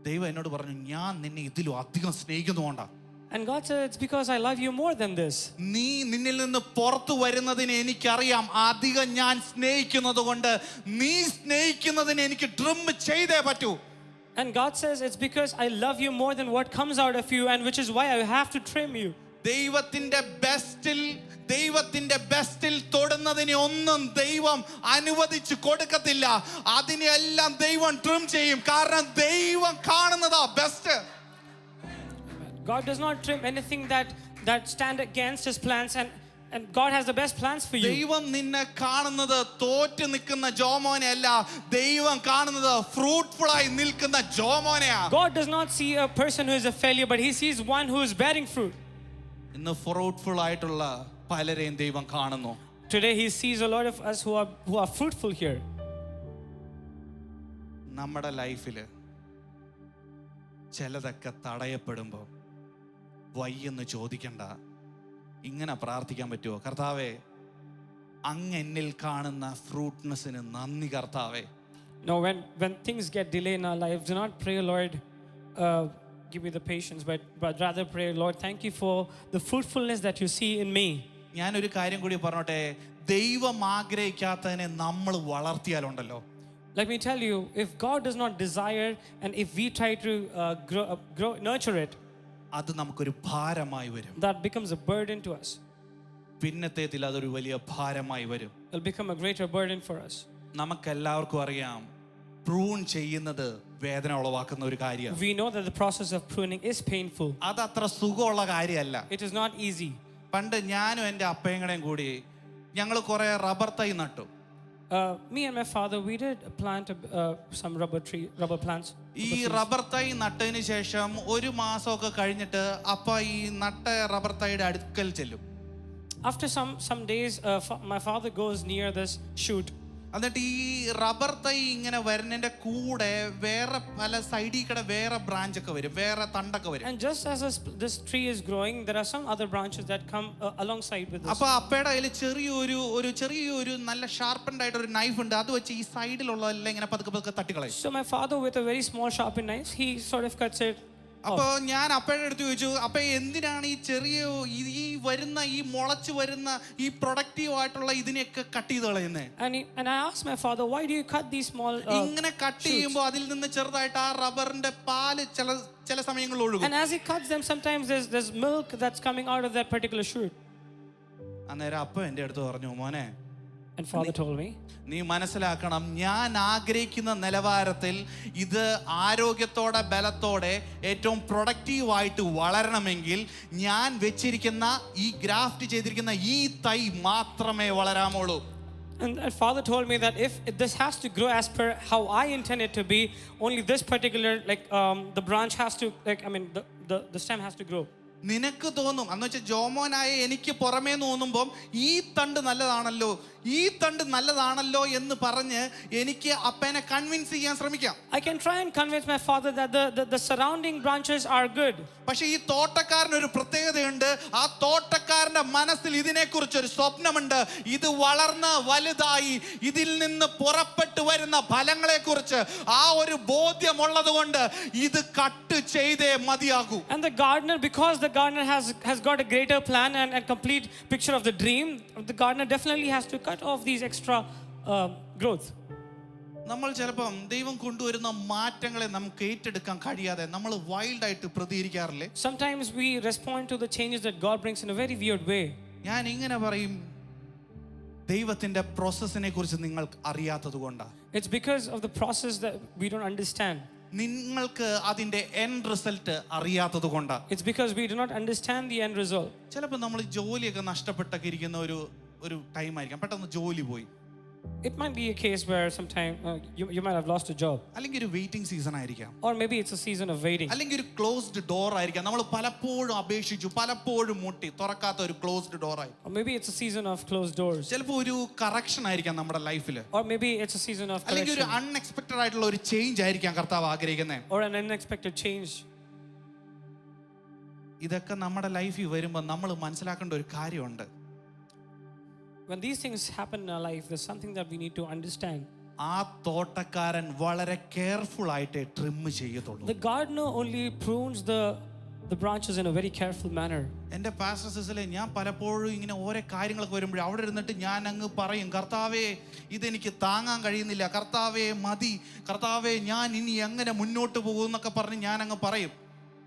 ദൈവം എന്നോട് പറഞ്ഞു, ഞാൻ നിന്നെ ഇതിലും അധികം സ്നേഹിക്കുന്നുകൊണ്ടാ. And God said, it's because I love you more than this. നീ നിന്നിൽ നിന്ന് പുറത്തു വരുന്നതിന് എനിക്കറിയാം, അധികം ഞാൻ സ്നേഹിക്കുന്നത് കൊണ്ട് നീ സ്നേഹിക്കുന്നതിന് എനിക്ക് ട്രിം ചെയ്തേ പറ്റൂ. And God says, it's because I love you more than what comes out of you, and which is why I have to trim you. ദൈവത്തിന്റെ ബെസ്റ്റിൽ തൊടുന്നതിനെ ഒന്നും ദൈവം അനുവദിച്ചു കൊടുക്കത്തില്ല. അതിനെല്ലാം ദൈവം ട്രിം ചെയ്യും. കാരണം ദൈവം കാണുന്നതാ best. God does not trim anything that stand against his plans, and God has the best plans for you. ദൈവം നിന്നെ കാണുന്നത് തോറ്റു നിൽക്കുന്ന ജോമോനെ അല്ല, ദൈവം കാണുന്നത് ഫ്രൂട്ട്ഫുൾ ആയി നിൽക്കുന്ന ജോമോനെയാ. God does not see a person who is a failure, but he sees one who is bearing fruit. ഇന്ന് ഫ്രൂട്ട്ഫുൾ ആയിട്ടുള്ള പലരെയും ദൈവം കാണുന്നു. Today he sees a lot of us who are fruitful here. നമ്മുടെ ലൈഫില് ചിലതൊക്കെ തടയപ്പെടുമ്പോൾ വയ്യെന്ന് ചോദിക്കണ്ട, ഇങ്ങനെ പ്രാർത്ഥിക്കാൻ പറ്റുമോ? കർത്താവേ, അങ്ങ് എന്നിൽ കാണുന്ന ഫ്രൂട്ട്നെസ്സിന് നന്ദി കർത്താവേ. No, when things get delayed in our lives, do not pray, Lord, give me the patience, but rather pray, Lord, thank you for the fruitfulness that you see in me. ഞാനൊരു കാര്യം കൂടി പറഞ്ഞോട്ടെ, ദൈവം ആഗ്രഹിക്കാത്തതിനെ നമ്മൾ വളർത്തിയാലുണ്ടല്ലോ. Let me tell you, if God does not desire, and if we try to nurture it, അത് നമുക്കൊരു ഭാരമായി വരും. that becomes a burden to us. പിന്നത്തേതിൽ അതൊരു വലിയ ഭാരമായി വരും. It'll become a greater burden for us. നമുക്കെല്ലാവർക്കും അറിയാം, പ്രൂൺ ചെയ്യുന്നത് വേദന ഉളവാക്കുന്ന ഒരു കാര്യമാണ്. We know that the process of pruning is painful. അത് അത്ര സുഖമുള്ള കാര്യമല്ല. It is not easy. പണ്ട് ഞാനും എൻ്റെ അപ്പയങ്ങളെയും കൂടി ഞങ്ങൾ കുറെ റബ്ബർ തൈ നട്ടു. Me and my father, we did plant some rubber plants. ഈ റബ്ബർ തൈ നട്ടതിന് ശേഷം ഒരു മാസമൊക്കെ കഴിഞ്ഞിട്ട് അപ്പ ഈ നട്ട റബ്ബർ തൈയുടെ അടുക്കൽ ചെല്ലും. After some days, my father goes near this shoot. എന്നിട്ട് ഈ റബ്ബർ തൈ ഇങ്ങനെ വരുന്നതിന്റെ കൂടെ വേറെ പല സൈഡിൽ കൂടെ വേറെ ബ്രാഞ്ച് ഒക്കെ വരും, വേറെ തണ്ടൊക്കെ വരും. And just as this tree is growing, there are some other branches that come alongside with this. അപ്പൊ അപ്പയുടെ കയ്യിൽ ചെറിയൊരു നല്ല ഷാർപ്പൻഡ് ആയിട്ട് ഒരു നൈഫ് ഉണ്ട്. അത് വെച്ച് ഈ സൈഡിലുള്ളതെല്ലാം ഇങ്ങനെ പതുക്കെ പതുക്കെ തട്ടിക്കളയും. So my father, with a very small sharpened knife, he sort of cuts it. അപ്പൊ ഞാൻ അപ്പയുടെ അടുത്ത് ചോദിച്ചു, അപ്പ എന്തിനാണ് ഈ ചെറിയ ഈ വരുന്ന ഈ മുളച്ചു വരുന്ന ഈ പ്രൊഡക്റ്റീവ് ആയിട്ടുള്ള ഇതിനെയൊക്കെ കട്ട് ചെയ്ത് കളയുന്നത്? And I asked my father, why do you cut these small ഇങ്ങനെ കട്ട് ചെയ്യുമ്പോൾ അതിൽ നിന്ന് ചെറുതായിട്ട് ആ റബ്ബറിന്റെ പാല് ചില സമയങ്ങളിൽ ഒഴുകും. And as he cuts them, sometimes there's milk that's coming out of that particular shoot. അന്നേരം അപ്പ എൻ്റെ അടുത്ത് പറഞ്ഞു, മോനെ, And father told me, നീ മനസ്സിലാക്കണം, ഞാൻ ആഗ്രഹിക്കുന്ന നിലവാരത്തിൽ ഇത് ആരോഗ്യത്തോടെ ബലത്തോടെ ഏറ്റവും പ്രൊഡക്റ്റീവായിട്ട് വളരണമെങ്കിൽ ഞാൻ വെച്ചിരിക്കുന്ന ഈ ഗ്രാഫ്റ്റ് ചെയ്തിരിക്കുന്ന ഈ തൈ മാത്രമേ വളരാമുള്ളൂ. and father told me that if this has to grow as per how I intend it to be, only this particular the branch has to the stem has to grow. നിനക്ക് തോന്നും, എന്ന് വെച്ചാൽ ജോമോനായ എനിക്ക് പുറമേ തോന്നുമ്പം ഈ തണ്ട് നല്ലതാണല്ലോ എന്ന് പറഞ്ഞ് എനിക്ക് അപ്പനെ കൺവിൻസ് ചെയ്യാൻ ശ്രമിക്കാം. I can try and convince my father that the surrounding branches are good. പക്ഷെ ഈ തോട്ടക്കാരന് ഒരു പ്രത്യേകതയുണ്ട്. ആ തോട്ടക്കാരന്റെ മനസ്സിൽ ഇതിനെക്കുറിച്ചൊരു സ്വപ്നമുണ്ട്. ഇത് വളർന്ന് വലുതായി ഇതിൽ നിന്ന് പുറപ്പെട്ടു വരുന്ന ഫലങ്ങളെക്കുറിച്ച് ആ ഒരു ബോധ്യമുള്ളത് കൊണ്ട് ഇത് കട്ട് ചെയ്തേ മതിയാകൂ. And the gardener, because the gardener has got a greater plan and complete picture of the dream, the gardener definitely has to cut off these extra growth. നമ്മൾ ചിലപ്പം ദൈവം കൊണ്ടുവരുന്ന മാറ്റങ്ങളെ നമുക്ക് ഏറ്റെടുക്കാൻ കഴിയാതെ നമ്മൾ വൈൽഡ് ആയിട്ട് പ്രതികരിക്കാറില്ലേ? Sometimes we respond to the changes that God brings in a very weird way. ഞാൻ ഇങ്ങനെ പറയും, ദൈവത്തിന്റെ പ്രോസസ്സിനെ കുറിച്ച് നിങ്ങൾ അറിയാത്തത് കൊണ്ടാണ്. It's because of the process that we don't understand. നിങ്ങൾക്ക് അതിന്റെ എൻഡ് റിസൾട്ട് അറിയാത്തത് കൊണ്ടാണ്. It's because we do not understand the end result. ചിലപ്പോൾ നമ്മൾ ജോലിയൊക്കെ നഷ്ടപ്പെട്ടൊക്കെ ഇരിക്കുന്ന ഒരു ടൈം ആയിരിക്കാം. പെട്ടെന്ന് ജോലി പോയി. It might be a case where sometime you might have lost a job. അല്ലെങ്കിൽ ഒരു വെയിറ്റിംഗ് സീസൺ ആയിരിക്കാം. Or maybe it's a season of waiting. അല്ലെങ്കിൽ ഒരു ക്ലോസ്ഡ് ഡോർ ആയിരിക്കാം. നമ്മൾ പലപ്പോഴും അപേക്ഷിച്ചു, പലപ്പോഴും മുട്ടി, തുറക്കാത്ത ഒരു ക്ലോസ്ഡ് ഡോർ ആയി. Or maybe it's a season of closed doors. ചിലപ്പോൾ ഒരു കറക്ഷൻ ആയിരിക്കാം നമ്മുടെ ലൈഫിൽ. Or maybe it's a season of അല്ലെങ്കിൽ ഒരു correction. അൺഎക്സ്പെക്ടഡ് ആയിട്ടുള്ള ഒരു ചേഞ്ച് ആയിരിക്കാം കർത്താവ് ആഗ്രഹിക്കുന്നത്. Or an unexpected change. ഇതൊക്കെ നമ്മുടെ ലൈഫിൽ വരുമ്പോൾ നമ്മൾ മനസ്സിലാക്കേണ്ട ഒരു കാര്യമുണ്ട്. When these things happen in our life, there's something that we need to understand. ആ തോട്ടക്കാരൻ വളരെ കെയർഫുൾ ആയിട്ട് ട്രിം ചെയ്യത്തുള്ളൂ. The gardener only prunes the branches in a very careful manner. എൻ്റെ പാസ്റ്റർ സിസിലെ ഞാൻ പലപ്പോഴും ഇങ്ങനെ ഓരോ കാര്യങ്ങളൊക്കെ വരുമ്പോൾ അവിടെ ഇരുന്നിട്ട് ഞാൻ അങ്ങ് പറയും, കർത്താവേ ഇതെനിക്ക് താങ്ങാൻ കഴിയുന്നില്ല, കർത്താവേ മതി, കർത്താവേ ഞാൻ ഇനി എങ്ങനെ മുന്നോട്ട് പോകും എന്നൊക്കെ പറഞ്ഞ് ഞാൻ അങ്ങ് പറയും.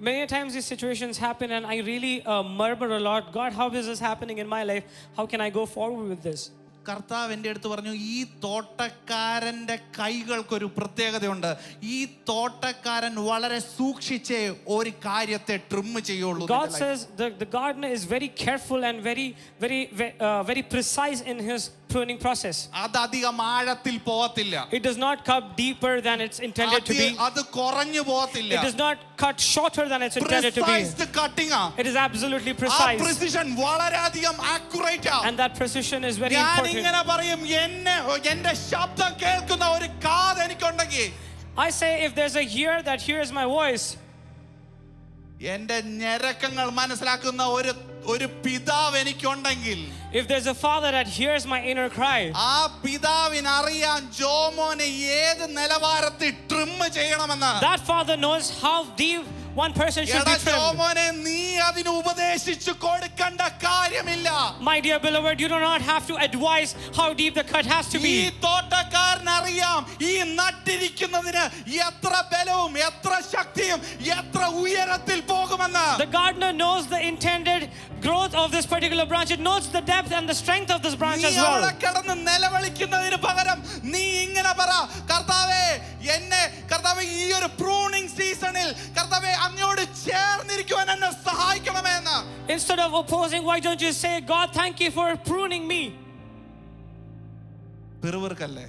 Many times these situations happen and I really murmur a lot. God, how is this happening in my life? How can I go forward with this? കർത്താവ് എൻ്റെ അടുത്ത് പറഞ്ഞു, ഈ തോട്ടക്കാരൻ്റെ കൈകൾക്കൊരു പ്രത്യേകതയുണ്ട്. ഈ തോട്ടക്കാരൻ വളരെ സൂക്ഷിച്ചേ ഒരു കാര്യത്തെ ട്രിം ചെയ്യുള്ളൂ. God says the gardener is very careful and very precise in his pruning process. അത് അധികം ആഴത്തിൽ പോകത്തില്ല. It does not cut deeper than it's intended to be. അത് കുറഞ്ഞു പോകത്തില്ല. It does not cut shorter than it's intended to be. Precise cutting. It is absolutely ആ precise. precision വളരെയധികം accurate ആണ്. And that precision is very ഞാൻ important. ഇങ്ങനെ പറയും, എന്റെ ശബ്ദം കേൾക്കുന്ന ഒരു കാത് എനിക്കുണ്ടെങ്കിൽ, I say, if there's a ear that hears my voice, എന്റെ ഞരക്കങ്ങൾ മനസ്സിലാക്കുന്ന ഒരു പിതാവ് എനിക്കുണ്ടെങ്കിൽ, if there's a father that hears my inner cry, ആ പിതാവിന് അറിയാം ജോമോനെ ഏത് നിലവാരത്തിൽ ട്രിം ചെയ്യണമെന്ന്. that father knows how deep one person should be trimmed. ജോമോനെ നീ അതിന് ഉപദേശിച്ചു കൊടുക്കേണ്ട കാര്യമില്ല. My dear beloved, you do not have to advise how deep the cut has to ഈ be. തോട്ടക്കാരനറിയാം ഈ നട്ടിരിക്കുന്നതിന് എത്ര ബലവും എത്ര ശക്തിയും എത്ര ഉയരത്തിൽ പോകുമെന്ന്. The gardener knows the intended growth of this particular branch. It knows the depth and the strength of this branch as നീ അവിടെ well. കിടന്ന് നിലവിളിക്കുന്നതിന് പകരം നീ ഇങ്ങനെ പറ, കർത്താവേ ഈ ഒരു പ്രൂണിംഗ് സീസണിൽ കർത്താവേ അങ്ങയോട് ചേർന്നിരിക്കുവാൻ എന്നെ സഹായിക്കണമേ എന്ന്. Instead of opposing, why don't you say, God, thank you for pruning me? പിറുവിറുക്കല്ലേ,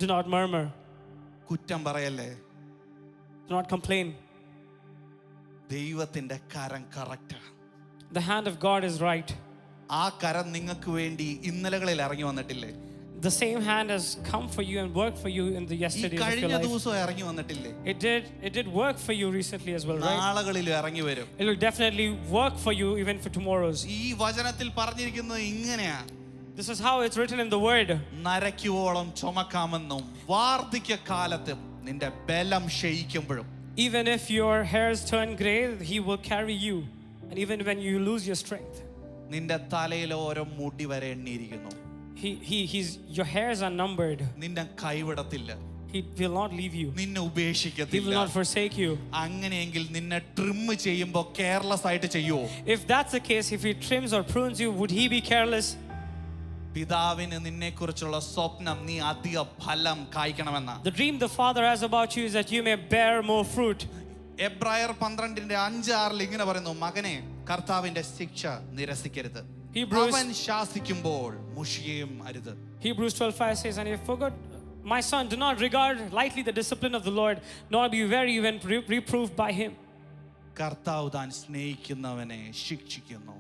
Do not murmur. കുറ്റം പറയല്ലേ. Do not complain. ദൈവത്തിന്റെ കരം correct. The hand of God is right. ആ കരം നിങ്ങൾക്ക് വേണ്ടി ഇന്നലകളിൽ ഇറങ്ങി വന്നിട്ടില്ലേ? the same hand has come for you and worked for you in the ഈ yesterdays of your കഴിഞ്ഞ life. ദിവസം ഇറങ്ങി വന്നിട്ടില്ലേ? It did work for you recently as well, right? നാളുകളിലും ഇറങ്ങി വരും. It will definitely work for you even for tomorroow's. ഈ വചനത്തിൽ പറഞ്ഞിരിക്കുന്നത് ഇങ്ങനെയാ. This is how it's written in the word. നരയ്ക്കുവോളം ചുമക്കാമെന്നും വാർദ്ധക്യ കാലത്ത് നിന്റെ ബലം ക്ഷയിക്കുമ്പോഴും. Even if your hairs turn gray, he will carry you. And even when you lose your strength, നിന്റെ തലയിൽ ഓരോ മുടി വരെ എണ്ണിയിരിക്കുന്നു. your hairs are numbered. നിന്നെ കൈവിടത്തില്ല. He will not leave you. നിന്നെ He will ഉപേക്ഷിക്കത്തില്ല. not forsake you. അങ്ങനെയെങ്കിൽ നിന്നെ trim ചെയ്യുമ്പോൾ കെയർലെസ് ആയിട്ട് ചെയ്യുമോ? If that's the case, if he trims or prunes you, would he be careless? പിതാവിന് നിന്നെക്കുറിച്ചുള്ള സ്വപ്നം നീ അധിക ഫലം കായ്ക്കണമെന്ന. The dream the Father has about you is that you may bear more fruit. എബ്രായർ 12:5-6 ഇങ്ങനെ പറയുന്നു, മകനെ കർത്താവിന്റെ ശിക്ഷ നിരസിക്കരുത്. അവൻ ശാസിക്കുമ്പോൾ മുഷിയും അരുത്. Hebrews 12:5 says, and you forgot, my son, do not regard lightly the discipline of the Lord, nor be weary when reproved by him. കർത്താവ് താൻ സ്നേഹിക്കുന്നവനെ ശിക്ഷിക്കുന്നു.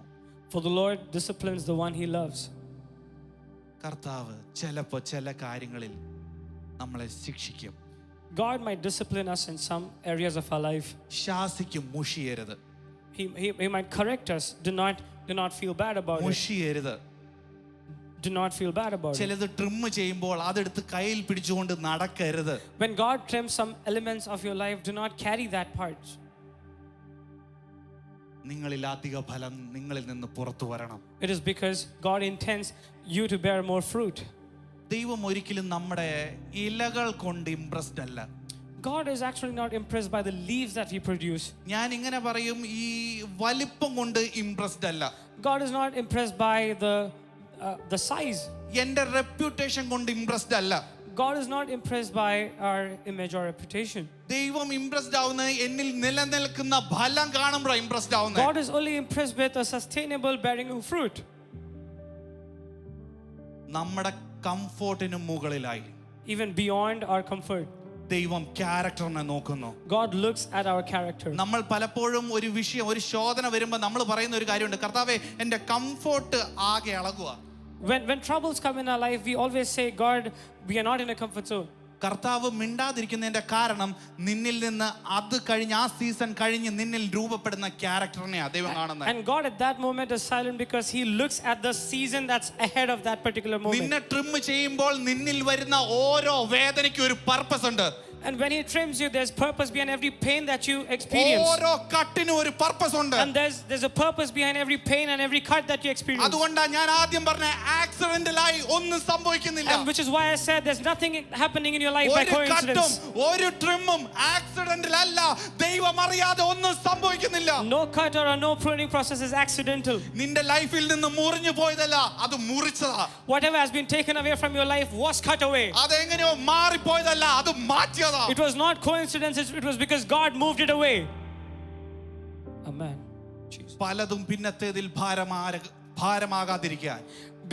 For the Lord disciplines the one he loves. കർത്താവ് ചിലപ്പോ ചില കാര്യങ്ങളിൽ നമ്മളെ ശിക്ഷിക്കും. God might discipline us in some areas of our life. ശാസിക്കും, മുഷിയരുത്. He might correct us. Do not feel bad about it. മുഷിയരുത്. Do not feel bad about it. ചിലത് trim ചെയ്യുമ്പോൾ അതെടുത്ത് കയ്യിൽ പിടിച്ചുകൊണ്ട് നടക്കരുത്. When God trims some elements of your life, do not carry that part. നിങ്ങളിൽ അധിക ഫലം നിങ്ങളിൽ നിന്ന് പുറത്തു വരണം. It is because God intends you to bear more fruit. ദൈവം ഒരിക്കലും നമ്മുടെ ഇലകൾ കൊണ്ട് ഇംപ്രസ്ഡ് അല്ല. God is actually not impressed by the leaves that we produce. ഞാൻ ഇങ്ങനെ പറയും, ഈ വലിപ്പം കൊണ്ട് ഇംപ്രസ്ഡ് അല്ല. God is not impressed by the size. എൻ്റെ റെപ്യൂട്ടേഷൻ കൊണ്ട് ഇംപ്രസ്ഡ് അല്ല. God is not impressed by our image or reputation. ദൈവം ഇംപ്രസ്ഡ് ആവുന്നത് എന്നിൽ നിലനിൽക്കുന്ന ഫലം കാണുമ്പോഴാണ് ഇംപ്രസ്ഡ് ആവുന്നത്. God is only impressed with a sustainable bearing of fruit. നമ്മുടെ കംഫോർട്ടിന് മുകളിലായി, even beyond our comfort, ദൈവം ക്യാരക്ടറിനെ നോക്കുന്നു. God looks at our character. നമ്മൾ പലപ്പോഴും ഒരു വിഷയം, ഒരു ശോധന വരുമ്പോൾ നമ്മൾ പറയുന്ന ഒരു കാര്യമുണ്ട്, കർത്താവേ എൻ്റെ കംഫോർട്ട് ആകെ ഇളകുക. When troubles come in our life, we always say, God, we are not in a comfort zone. കർത്താവ് മിണ്ടാതിരിക്കുന്നതിന്റെ കാരണം നിന്നിൽ നിന്ന് അത് കഴിഞ്ഞ് ആ സീസൺ കഴിഞ്ഞ് നിന്നിൽ രൂപപ്പെടുന്ന ക്യാരക്ടറിനെ ദൈവം കാണുന്നത്. And God at that moment is silent because he looks at the season that's ahead of that particular moment. നിന്നെ ട്രിം ചെയ്യുമ്പോൾ നിന്നിൽ വരുന്ന ഓരോ വേദനയ്ക്കും ഒരു പർപ്പസ് ഉണ്ട്. And when he trims you, there's purpose behind every pain that you experience. ഓരോ കട്ടിനും ഒരു purpose ഉണ്ട്. And there's a purpose behind every pain and every cut that you experience. അതുകൊണ്ടാണ് ഞാൻ ആദ്യം പറഞ്ഞ ആക്സിഡന്റലായി ഒന്നും സംഭവിക്കുന്നില്ല. And which is why I said there's nothing happening in your life by coincidence. ഒരു ട്രിമ്മും ആക്സിഡന്റലല്ല. ദൈവം അറിയാതെ ഒന്നും സംഭവിക്കുന്നില്ല. No cut or no pruning process is accidental. നിന്റെ ലൈഫിൽ നിന്ന് മുറിഞ്ഞു പോയതല്ല, അത് മുറിച്ചതാ. Whatever has been taken away from your life was cut away. അതെങ്ങനെയോ മാറിപ്പോയതല്ല, അത് മാറ്റിയതാ. It was not coincidence, it was because God moved it away. Amen. പലതും പിന്നത്തേതിൽ ഭാരമാകാതിരിക്കാൻ,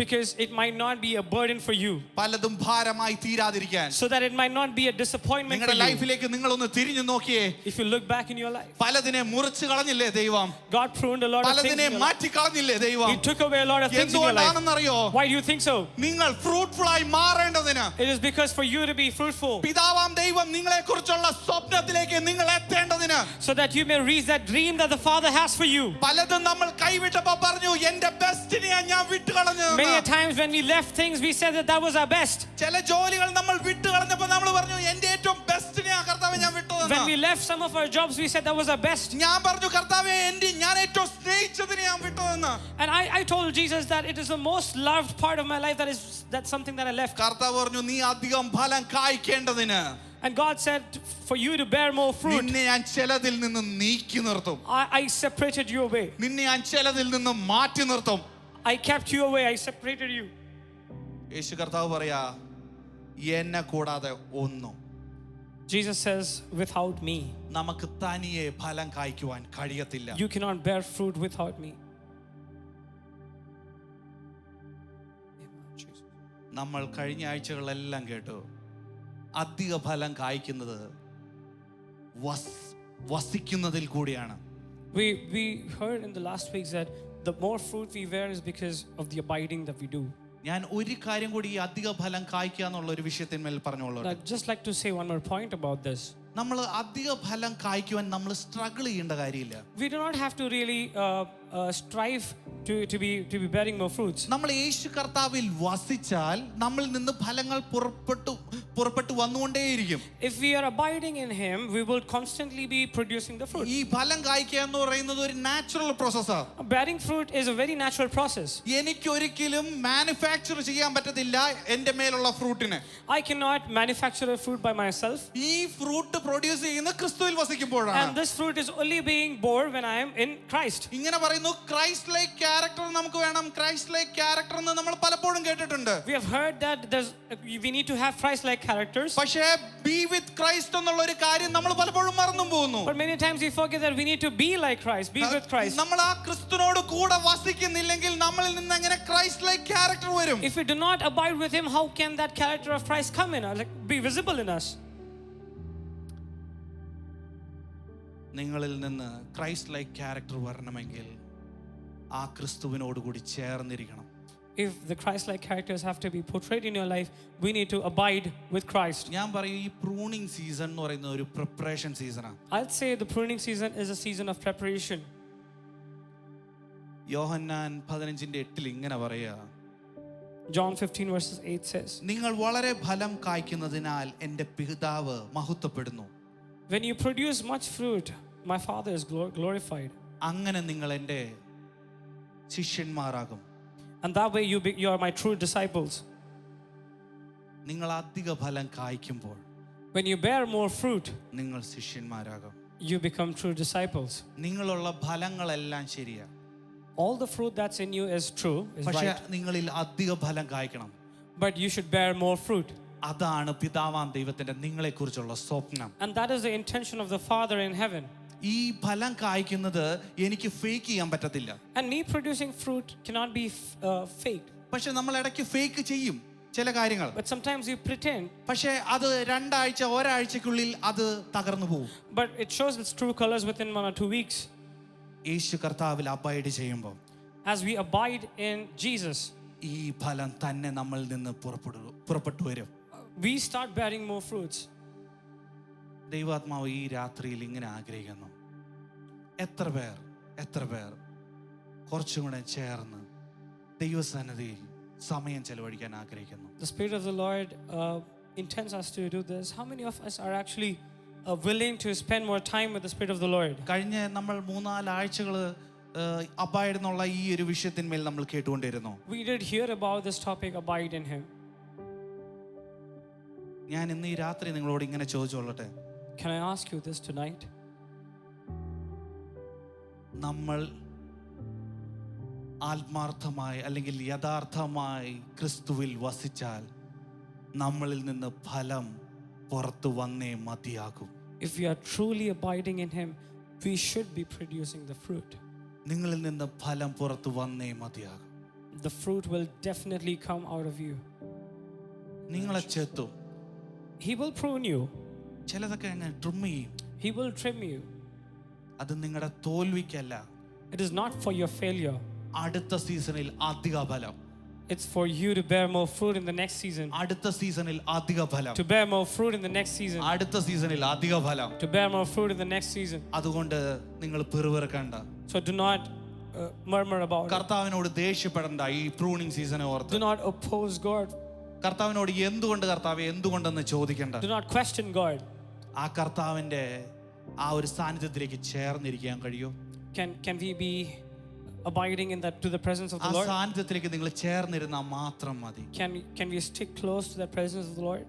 because it might not be a burden for you, പലതും ഭാരമായി തീരാതിരിക്കാൻ, so that it might not be a disappointment for നിങ്ങളുടെ you. ലൈഫിലേക്ക് നിങ്ങൾ ഒന്ന് തിരിഞ്ഞു നോക്കിയേ. If you look back in your life, പലതിനെ മുറിച്ചു കളഞ്ഞില്ലേ ദൈവം? God pruned a lot of things. പലതിനെ മാറ്റി കളഞ്ഞില്ലേ ദൈവം? He took away a lot of things in your life. എന്തുകൊണ്ടാണെന്നറിയോ? Why do you think so? നിങ്ങൾ ഫ്രൂട്ട്ഫുൾ ആയി മാറേണ്ടതിന്. It is because for you to be fruitful, പിതാവാം ദൈവം നിങ്ങളെക്കുറിച്ചുള്ള സ്വപ്നത്തിലേക്ക് നിങ്ങൾ എത്തേണ്ടതിന്, so that you may reach that dream that the Father has for you. പലതും നമ്മൾ കൈവിട്ടപ്പോൾ പറഞ്ഞു എൻ്റെ ബെസ്റ്റിനെ ഞാൻ വിട്ടുകളഞ്ഞു. Many times when we left things, we said that was our best. ചില ജോലികൾ നമ്മൾ വിട്ടുകളഞ്ഞപ്പോൾ നമ്മൾ പറഞ്ഞു എൻ്റെ ഏറ്റവും ബെസ്റ്റിനെ കർത്താവേ ഞാൻ വിട്ടുതന്നു. When we left some of our jobs, we said that was our best. ഞാൻ പറഞ്ഞു കർത്താവേ ഞാൻ ഏറ്റവും സ്നേഹിച്ചതിനെ ഞാൻ വിട്ടുതന്നു. And I told Jesus that it is the most loved part of my life, that's something that I left. കർത്താവ് പറഞ്ഞു നീ അധികം ഫലം കായ്ക്കേണ്ടതിന്, and God said for you to bear more fruit, നിന്നെ ഞാൻ ചിലതിൽ നിന്ന് നീക്കി നിർത്തും. I separated you away. നിന്നെ ഞാൻ ചിലതിൽ നിന്ന് മാറ്റി നിർത്തും. I kept you away, I separated you. യേശു കർത്താവ് പറയാ എന്നെ കൂടാതെ ഒന്നും. Jesus says, without me, നമുക്ക് തനിയെ ഫലം കായ്ക്കുവാൻ കഴിയത്തില്ല. you cannot bear fruit without me. നമ്മൾ കഴിഞ്ഞ ആഴ്ചകളെല്ലാം കേട്ടു, അധിക ഫലം കായ്ക്കുന്നത് വസിക്കുന്നതിൽ കൂടിയാണ്. We heard in the last weeks that the more fruit we bear is because of the abiding that we do. ഞാൻ ഒരു കാര്യം കൂടി ഈ അധിക ഫലം കായ്ക്കുക എന്നുള്ള ഒരു വിഷയത്തിന്മേൽ പറഞ്ഞോളൂ. I'd just like to say one more point about this. നമ്മൾ അധിക ഫലം കായ്ക്കുവാൻ നമ്മൾ സ്ട്രഗിൾ ചെയ്യേണ്ട കാര്യമില്ല. We do not have to really strive to be bearing more fruits. നമ്മൾ യേശു കർത്താവിൽ വസിച്ചാൽ നമ്മളിൽ നിന്ന് ഫലങ്ങൾ പുറപ്പെട്ടു വന്നുകൊണ്ടേയിരിക്കും. If we are abiding in Him, we will constantly be producing the fruit. ഈ ഫലം കായ്ക്കുക എന്ന് പറയുന്നത് ഒരു നാച്ചുറൽ പ്രോസസ്സാണ്. Bearing fruit is a very natural process. എനിക്ക് ഒരിക്കലും മാനുഫാക്ചർ ചെയ്യാൻ പറ്റത്തില്ല എൻ്റെ മേലുള്ള ഫ്രൂട്ടിനെ. I cannot manufacture a fruit by myself. ഈ ഫ്രൂട്ട് പ്രൊഡ്യൂസ് ചെയ്യുന്ന ക്രിസ്തുവിൽ വസിക്കുമ്പോഴാണ്. And this fruit is only being born when I am in Christ. ഇങ്ങനെ പറയുന്നു, ക്രൈസ്റ്റ് ലൈക്ക് ക്യാരക്ടർ നമുക്ക് വേണം. ക്രൈസ്റ്റ് ലൈക്ക് ക്യാരക്ടർ എന്ന് നമ്മൾ പലപ്പോഴും കേട്ടിട്ടുണ്ട്. We have heard that we need to have Christ-like characters. പക്ഷേ ബി വിത്ത് ക്രൈസ്റ്റ് എന്നുള്ള ഒരു കാര്യം നമ്മൾ പലപ്പോഴും മറന്നും പോകുന്നു. But many times we forget that we need to be like Christ, be with Christ. നമ്മൾ ആ ക്രിസ്തുവിനോട് കൂടെ വസിക്കുന്നില്ലെങ്കിൽ നമ്മളിൽ നിന്ന് എങ്ങനെ ക്രൈസ്റ്റ് ലൈക്ക് ക്യാരക്ടർ വരും? If we do not abide with Him, how can that character of Christ come in us, like be visible in us? നിങ്ങളിൽ നിന്ന് ക്രൈസ്റ്റ് ലൈക്ക് ക്യാരക്ടർ വരണമെങ്കിൽ ആ ക്രിസ്തുവിനോട് കൂടി ചേർന്നിരിക്കണം. If the Christ-like characters have to be portrayed in your life, we need to abide with Christ. ഞാൻ പറയും, ഈ pruning season എന്ന് പറയുന്ന ഒരു പ്രിപ്പറേഷൻ സീസണാണ്. I'd say the pruning season is a season of preparation. യോഹന്നാൻ 15:8 ഇങ്ങനെ പറയുക, John 15 verses 8 says, നിങ്ങൾ വളരെ ഫലം കായ്ക്കുന്നതിനാൽ എൻ്റെ പിതാവ് മഹത്വപ്പെടുന്നു. when you produce much fruit, my Father is glorified. അങ്ങനെ നിങ്ങൾ എൻ്റെ ശിഷ്യന്മാരാകും. And that way you are my true disciples. നിങ്ങൾ അധിക ഫലം കായ്ക്കുമ്പോൾ When you bear more fruit, നിങ്ങൾ ശിഷ്യന്മാരാകും. you become true disciples. നിങ്ങളുള്ള ഫലങ്ങളെല്ലാം ശരിയാ. All the fruit that's in you is true, is പക്ഷേ right. നിങ്ങളിൽ അധിക ഫലം കായ്ക്കണം. But you should bear more fruit. അതാണ് പിതാവാം ദൈവത്തിന്റെ നിങ്ങളെക്കുറിച്ചുള്ള സ്വപ്നം. And that is the intention of the Father in heaven. ഈ ഫലം കായ്ക്കുന്നത് എനിക്ക് ഫേക്ക് ചെയ്യാൻ പറ്റത്തില്ല. And me producing fruit cannot be faked. പക്ഷെ നമ്മൾ ഇടയ്ക്ക് ഫേക്ക് ചെയ്യും ചില കാര്യങ്ങൾ. But sometimes you pretend. പക്ഷെ അത് 2 ആഴ്ച ഒരാഴ്ചക്കുള്ളിൽ അത് തകർന്നു പോകും. But it shows its true colors within 1 or 2 weeks. യേശു കർത്താവിൽ അബൈഡ് ചെയ്യുമ്പോൾ, As we abide in Jesus, ഈ ഫലം തന്നെ നമ്മളിൽ നിന്ന് പുറപ്പെട്ടു വരും. we start bearing more fruits. ദൈവാത്മാവ് ഈ രാത്രിയിൽ ഇങ്ങനെ ആഗ്രഹിക്കുന്നു. എത്ര പേർ കുറച്ചും കൂടെ ചേർന്ന് ദൈവസന്നിധിയിൽ സമയം ചെലവഴിക്കാൻ ആഗ്രഹിക്കുന്നു? The Spirit of the Lord intends us to do this. How many of us are actually willing to spend more time with the Spirit of the Lord? കഴിഞ്ഞ നമ്മൾ 3-4 ആഴ്ചകൾ അബൈഡ് എന്നുള്ള ഈ ഒരു വിഷയത്തിന്മേൽ നമ്മൾ കേട്ടുകൊണ്ടിരുന്നു. We did hear about this topic, abide in Him. ഞാൻ ഇന്ന് ഈ രാത്രി നിങ്ങളോട് ഇങ്ങനെ ചോദിച്ചോളട്ടെ, Can I ask you this tonight? നമ്മൾ ആത്മാർത്ഥമായി അല്ലെങ്കിൽ യഥാർത്ഥമായി ക്രിസ്തുവിൽ വസിച്ചാൽ നമ്മളിൽ നിന്ന് ഫലം പുറത്തു വന്നേ മതിയാകും. If we are truly abiding in Him, we should be producing the fruit. നിങ്ങളിൽ നിന്ന് ഫലം പുറത്തു വന്നേ മതിയാകും. The fruit will definitely come out of you. നിങ്ങളെ ചെത്തും. He will prune you. ചിലതൊക്കെ അങ്ങനെ ട്രിം ചെയ്യും. He will trim you. അത് നിങ്ങളുടെ തോൽവിക്കല്ല. It is not for your failure. അടുത്ത സീസണിൽ അധിക ഫലം. It's for you to bear more fruit in the next season. അടുത്ത സീസണിൽ അധിക ഫലം. To bear more fruit in the next season. അടുത്ത സീസണിൽ അധിക ഫലം. To bear more fruit in the next season. അതുകൊണ്ട് നിങ്ങൾ പിറുപിറുക്കണ്ട. So do not murmur about it. കർത്താവിനോട് ദേഷ്യപ്പെടണ്ട ഈ പ്രൂണിംഗ് സീസണെ ഓർത്ത്. Do not oppose God. കർത്താവിനോട് എന്തുകൊണ്ടെന്ന് ചോദിക്കണ്ട. Do not question God. ആ കർത്താവിന്റെ ആ ഒരു സാന്നിധ്യത്തിലേക്ക് ചേർന്നിരിക്കാൻ കഴിയോ? Can we be abiding in that, to the presence of the Lord? ആ സാന്നിധ്യത്തിലേക്ക് നിങ്ങൾ ചേർന്നിരുന്നാൽ മാത്രം മതി. Can we stick close to the presence of the Lord?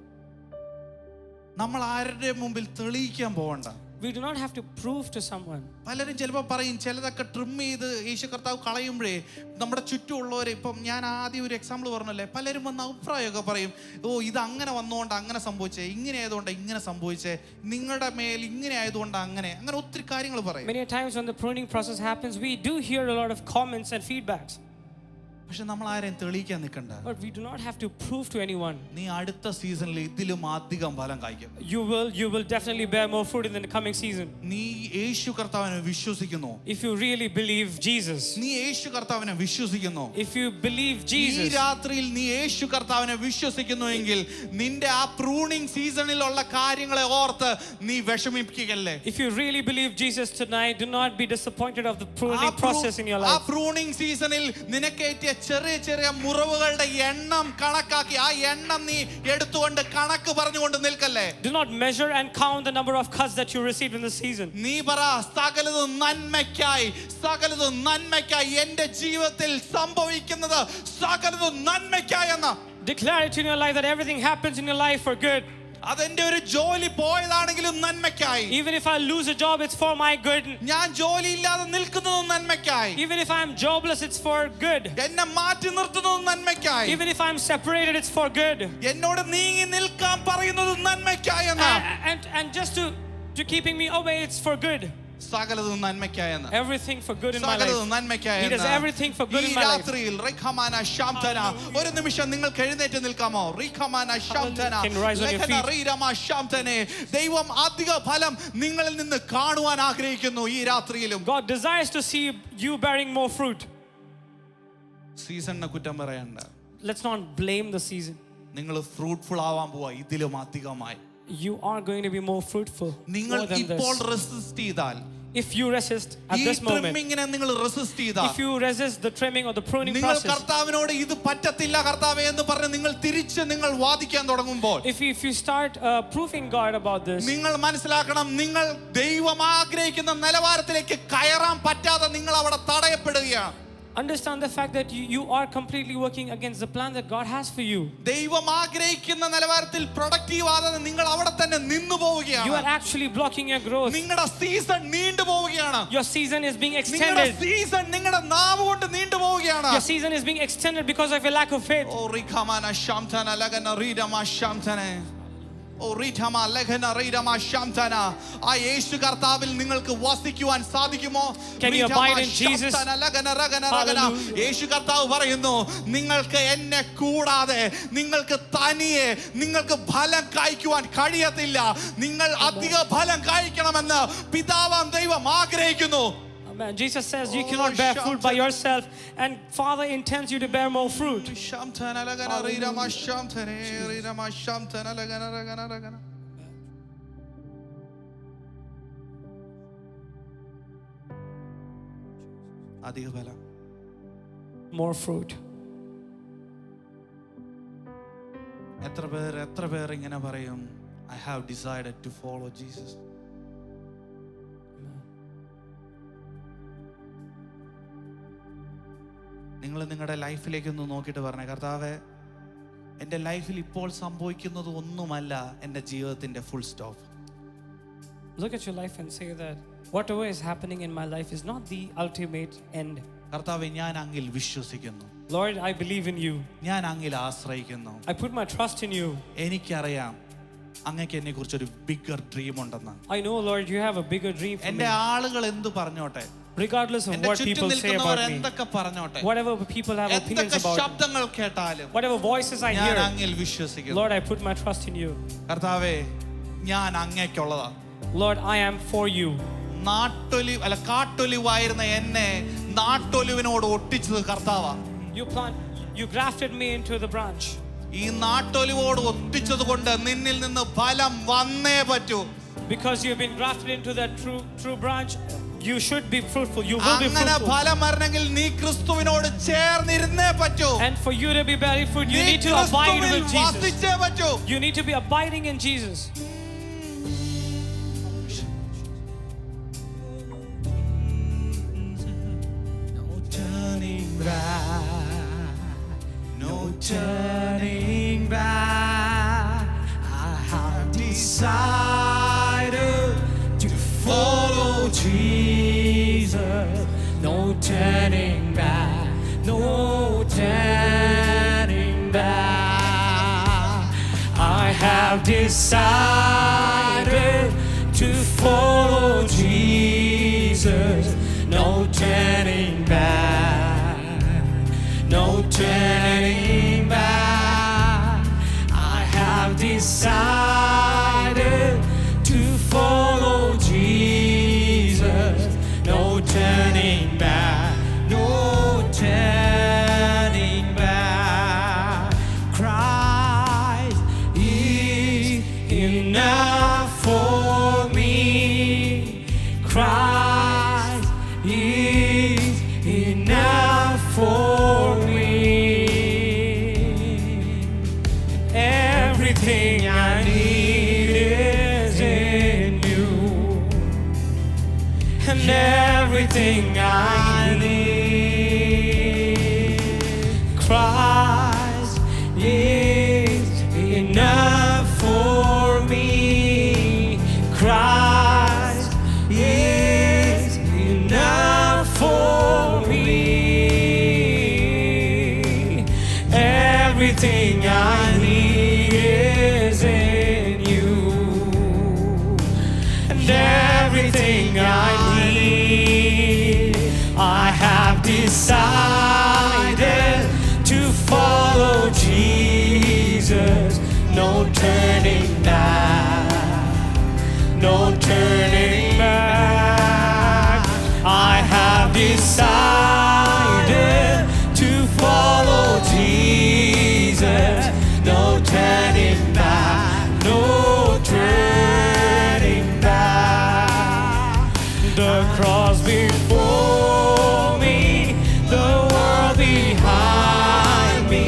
നമ്മൾ ആരുടെ മുമ്പിൽ തെളിയിക്കാൻ പോകണ്ട. We do not have to prove to someone. പലരും ചിലപ്പോൾ പറയും, ചിലതൊക്കെ ട്രിം ചെയ്ത് യേശു കർത്താവ് കളയുമ്പോഴേ നമ്മുടെ ചുറ്റുമുള്ളവരെ, ഇപ്പം ഞാൻ ആദ്യം ഒരു എക്സാമ്പിൾ പറഞ്ഞല്ലേ, പലരും വന്ന് അഭിപ്രായമൊക്കെ പറയും, ഓ ഇത് അങ്ങനെ വന്നുകൊണ്ട് അങ്ങനെ സംഭവിച്ചേ, ഇങ്ങനെ ആയതുകൊണ്ട് ഇങ്ങനെ സംഭവിച്ചേ, നിങ്ങളുടെ മേൽ ഇങ്ങനെ ആയതുകൊണ്ട് അങ്ങനെ ഒത്തിരി കാര്യങ്ങൾ പറയും. Many times when the pruning process happens, we do hear a lot of comments and feedbacks. പക്ഷെ നമ്മൾ ആരെയും തെളിയിക്കാൻ നിൽക്കണ്ട. But we do not have to prove to anyone. നീ അടുത്ത സീസണിൽ ഇതിലും അധികം ഫലം കായ്ക്കും. You will definitely bear more fruit in the coming season. നീ യേശു കർത്താവിനെ വിശ്വസിക്കുന്നു. If you really believe Jesus. നീ യേശു കർത്താവിനെ വിശ്വസിക്കുന്നു. If you believe ഈ Jesus. രാത്രിയിൽ നീ യേശു കർത്താവിനെ വിശ്വസിക്കുന്നുവെങ്കിൽ നിന്റെ ആ പ്രൂണിംഗ് സീസണിലുള്ള കാര്യങ്ങളെ ഓർത്ത് നീ വിഷമിപ്പിക്കല്ലേ. If you really believe Jesus tonight, do not be disappointed of the pruning process in your life. ആ പ്രൂണിംഗ് സീസണിൽ നിനക്കേറ്റിയ ചെറിയ ചെറിയ മുറിവുകളുടെ എണ്ണം കണക്കാക്കി ആ എണ്ണം നീ എടുത്തുകൊണ്ട് കണക്ക് പറഞ്ഞുകൊണ്ട് നിൽക്കല്ലേ. Do not measure and count the number of cuts that you received in the season. നീ പറ സകലതും നന്മയ്ക്കായി, സകലതും നന്മയ്ക്കായി എന്റെ ജീവിതത്തിൽ സംഭവിക്കുന്നത് സകലതും നന്മയ്ക്കായി എന്ന്. Declare it in your life that everything happens in your life for good. അതെന്റെ ഒരു ജോലി പോയതാണെങ്കിലും നന്മയ്ക്കായി. Even if I lose a job, it's for my good. ഞാൻ ജോലി ഇല്ലാതെ നിൽക്കുന്നതും നന്മയ്ക്കായി. Even if I'm jobless, it's for good. എന്നെ മാറ്റി നിർത്തുന്നതും നന്മയ്ക്കായി. Even if I'm separated, it's for good. എന്നോട് നീങ്ങി നിൽക്കാൻ പറയുന്നതും നന്മയ്ക്കായി എന്ന്. And just to keeping me away, it's for good. സകലതും നന്മയ്ക്കായി എന്ന്. Everything for good in my സകലതും life. നന്മയ്ക്കായി He does എന്ന്. everything for good in my life. ഈ രാത്രിയിൽ റിഖമാന ശാംതന ഒരു നിമിഷം നിങ്ങൾക്ക് എഴുന്നേറ്റ് നിൽക്കാമോ? റിഖമാന ശാംതന Can you rise on your feet? ലഖന റീരമ ശാംതനെ. ദൈവം അധിക ഫലം നിങ്ങളിൽ നിന്ന് കാണുവാൻ ആഗ്രഹിക്കുന്നു ഈ രാത്രിയിലും. God desires to see you bearing more fruit. സീസണിനെ കുറ്റം പറയണ്ട. Let's not blame the season. നിങ്ങൾ ഫ്രൂട്ട്ഫുൾ ആവാൻ പോവാ ഇതിലും അധികമായി. You are going to be more fruitful. നിങ്ങൾ More than ഇപ്പോൾ this. റെസിസ്റ്റ് ചെയ്താൽ, If you resist at ഈ this moment, ട്രിമ്മിങ്ങിനെ നിങ്ങൾ റെസിസ്റ്റ് ചെയ്താൽ, if you resist the trimming or the pruning നിങ്ങൾ process, കർത്താവിനോട് ഇത് പറ്റത്തില്ല കർത്താവേ എന്ന് പറഞ്ഞ് നിങ്ങൾ തിരിച്ച് നിങ്ങൾ വാദിക്കാൻ തുടങ്ങുമ്പോൾ, if you start proving God about this, നിങ്ങൾ മനസ്സിലാക്കണം, നിങ്ങൾ ദൈവം ആഗ്രഹിക്കുന്ന നിലവാരത്തിലേക്ക് കയറാൻ പറ്റാതെ നിങ്ങൾ അവിടെ തടയപ്പെടുകയാണ്. understand the fact that you are completely working against the plan that God has for you. ദൈവം ആഗ്രഹിക്കുന്ന നിലവാരത്തിൽ പ്രൊഡക്റ്റീവ് ആകാതെ നിങ്ങൾ അവിടെ തന്നെ നിന്നു You പോവുകയാണ്. are actually blocking your growth. നിങ്ങളുടെ സീസൺ നീണ്ടു പോവുകയാണ്. Your season is being നിങ്ങളുടെ extended. സീസൺ നിങ്ങളുടെ നാവ് കൊണ്ട് നീണ്ടു പോവുകയാണ്. Your season is being extended because of your lack of faith. ഓ റിഖമാന ശാംതന ലഗന റീരമ ശാംതനെ. ഓ റിഠമ ലഗന റീരമ ശാംതന. ആ യേശു കർത്താവിൽ നിങ്ങൾക്ക് വസിക്കുവാൻ സാധിക്കുമോ? Can you abide in Jesus? Hallelujah. യേശു കർത്താവ് പറയുന്നു, നിങ്ങൾക്ക് എന്നെ കൂടാതെ നിങ്ങൾക്ക് തനിയെ നിങ്ങൾക്ക് ഫലം കായ്ക്കുവാൻ കഴിയത്തില്ല. നിങ്ങൾ അധിക ഫലം കായ്ക്കണമെന്ന് പിതാവാം ദൈവം ആഗ്രഹിക്കുന്നു. Amen. Jesus says you cannot bear fruit by yourself, and Father intends you to bear more fruit. ശാംതന ലഗന റീരമ ശാംതനെ റീരമ ശാംതന ലഗന റഗന റഗന. അധിക ഫലം. More fruit. എത്ര പേർ ഇങ്ങനെ പറയും, I have decided to follow Jesus. നിങ്ങൾ നിങ്ങളുടെ ലൈഫിലേക്ക് ഒന്ന് നോക്കിയിട്ട് പറഞ്ഞേ, കർത്താവേ എൻ്റെ ലൈഫിൽ ഇപ്പോൾ സംഭവിക്കുന്നത് ഒന്നുമല്ല എൻ്റെ ജീവിതത്തിൻ്റെ full stop. Look at your life and say that whatever is happening in my life is not the ultimate end. കർത്താവേ ഞാൻ അങ്ങിൽ വിശ്വസിക്കുന്നു. Lord, I believe in you. ഞാൻ അങ്ങിൽ ആശ്രയിക്കുന്നു. I put my trust in you. എനിക്കറിയാം അങ്ങക്ക് എന്നെ കുറിച്ചൊരു ബിഗ്ഗർ ഡ്രീം ഉണ്ടെന്ന്. I know, Lord, you have a bigger dream for me. എൻ്റെ ആളുകൾ എന്ത് പറഞ്ഞോട്ടെ, Regardless of എൻ്റെ what ചുറ്റും people say നിൽക്കുന്നവർ about me, എന്തൊക്കെ പറഞ്ഞോട്ടെ, whatever people have opinions എന്തൊക്കെ about me, ശബ്ദങ്ങൾ കേട്ടാലും whatever voices I ഞാൻ hear, അങ്ങിൽ വിശ്വസിക്കുന്നു. Lord, I put my trust in you. കർത്താവേ ഞാൻ അങ്ങേക്കുള്ളതാ. Lord, I am for you. കാട്ടൊലിവായിരുന്ന എന്നെ നാട്ടൊലിവിനോട് ഒട്ടിച്ചത് കർത്താവാ. You grafted me into the branch. ഈ നാട്ടൊലിവോട് ഒട്ടിച്ചത് കൊണ്ട് നിന്നിൽ നിന്ന് ഫലം വന്നേ പറ്റൂ. Because you have been grafted into that true branch, you should be fruitful. You will be അങ്ങനെ fruitful. ഫലം വരണമെങ്കിൽ നീ ക്രിസ്തുവിനോട് ചേർന്നിരുന്നേ പറ്റൂ. And for you to be very fruit, you നീ need to abide ക്രിസ്തുവിൽ with Jesus. വസിച്ചേ പറ്റൂ. You need to be abiding in Jesus. No turning back. I have decided To follow Jesus, no turning back, no turning back. I have decided to follow Jesus, no turning back, no is enough for me. Everything I need is in you, and everything I need, Christ is enough for me. Christ is enough for me. Everything I need is in you, and everything I need, I have decided to follow Jesus. No turning back, no turning back. I have decided to follow Jesus. No turning back, no turning back. The cross before me, the world behind me.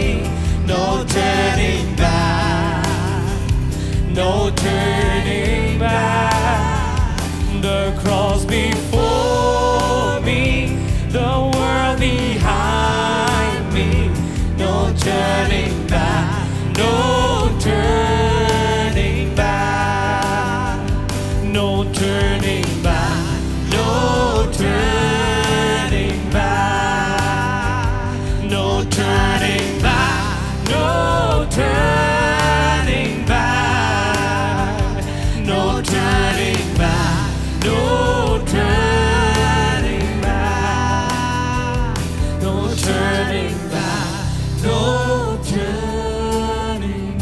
No turning back, no turning back. The cross before me, the world behind me. No turning back, no turning back, no turning back, no turning back, no turning back, no turning back, no turning back, no turning back, no turning back, no turning back, no turning.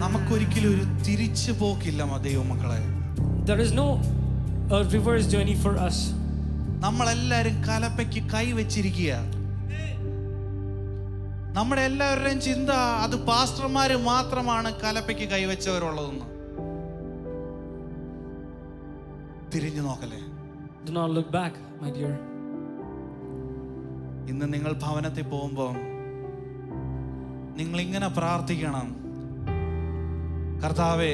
നമുക്കൊരിക്കലും ഒരു തിരിച്ചു പോക്കില്ല ദൈവമക്കളെ. There is no reverse journey for us. നമ്മളെല്ലാരും കലപ്പയ്ക്ക് കൈവച്ചിരിക്കുക. നമ്മുടെ എല്ലാവരുടെയും ചിന്ത അത് പാസ്റ്റർമാര് മാത്രമാണ് കലപ്പയ്ക്ക് കൈവച്ചവരുള്ളതെന്ന്. തിരിഞ്ഞു നോക്കല്ലേ. Do not look back, my dear. ഇന്ന് നിങ്ങൾ ഭവനത്തിൽ പോകുമ്പോൾ നിങ്ങൾ ഇങ്ങനെ പ്രാർത്ഥിക്കണം. കർത്താവേ,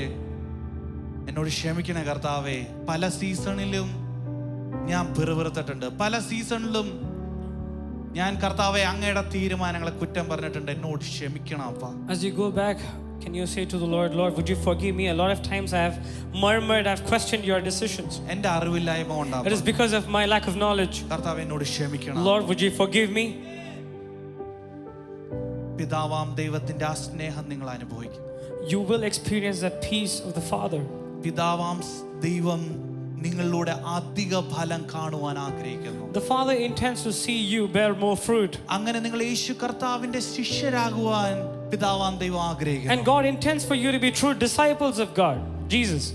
എന്നോട് ക്ഷമിക്കണേ കർത്താവേ. പല സീസണിലും ഞാൻ പിറുപിറുത്തിട്ടുണ്ട്. പല സീസണിലും ഞാൻ കർത്താവേ അങ്ങയുടെ തീരുമാനങ്ങളെ കുറ്റം പറഞ്ഞിട്ടുണ്ട്. എന്നോട് ക്ഷമിക്കണം അപ്പ. As you go back, can you say to the Lord, Lord, would you forgive me? A lot of times I have murmured, I have questioned your decisions. എൻ്റെ അറിവില്ലായ്മ കൊണ്ടാണ്. It is because of my lack of knowledge. കർത്താവേ എന്നോട് ക്ഷമിക്കണം. Lord, would you forgive me? പിതാവാം ദൈവത്തിന്റെ ആ സ്നേഹം നിങ്ങൾ അനുഭവിക്കും. You will experience that peace of the Father. പിതാവാം ദൈവം നിങ്ങളുടെ അധിക ഫലം കാണുവാൻ ആഗ്രഹിക്കുന്നു. The Father intends to see you bear more fruit. അങ്ങനെ നിങ്ങൾ യേശു കർത്താവിന്റെ ശിഷ്യരാകുവാൻ പിതാവാം ദൈവം ആഗ്രഹിക്കുന്നു. And God intends for you to be true disciples of God, Jesus.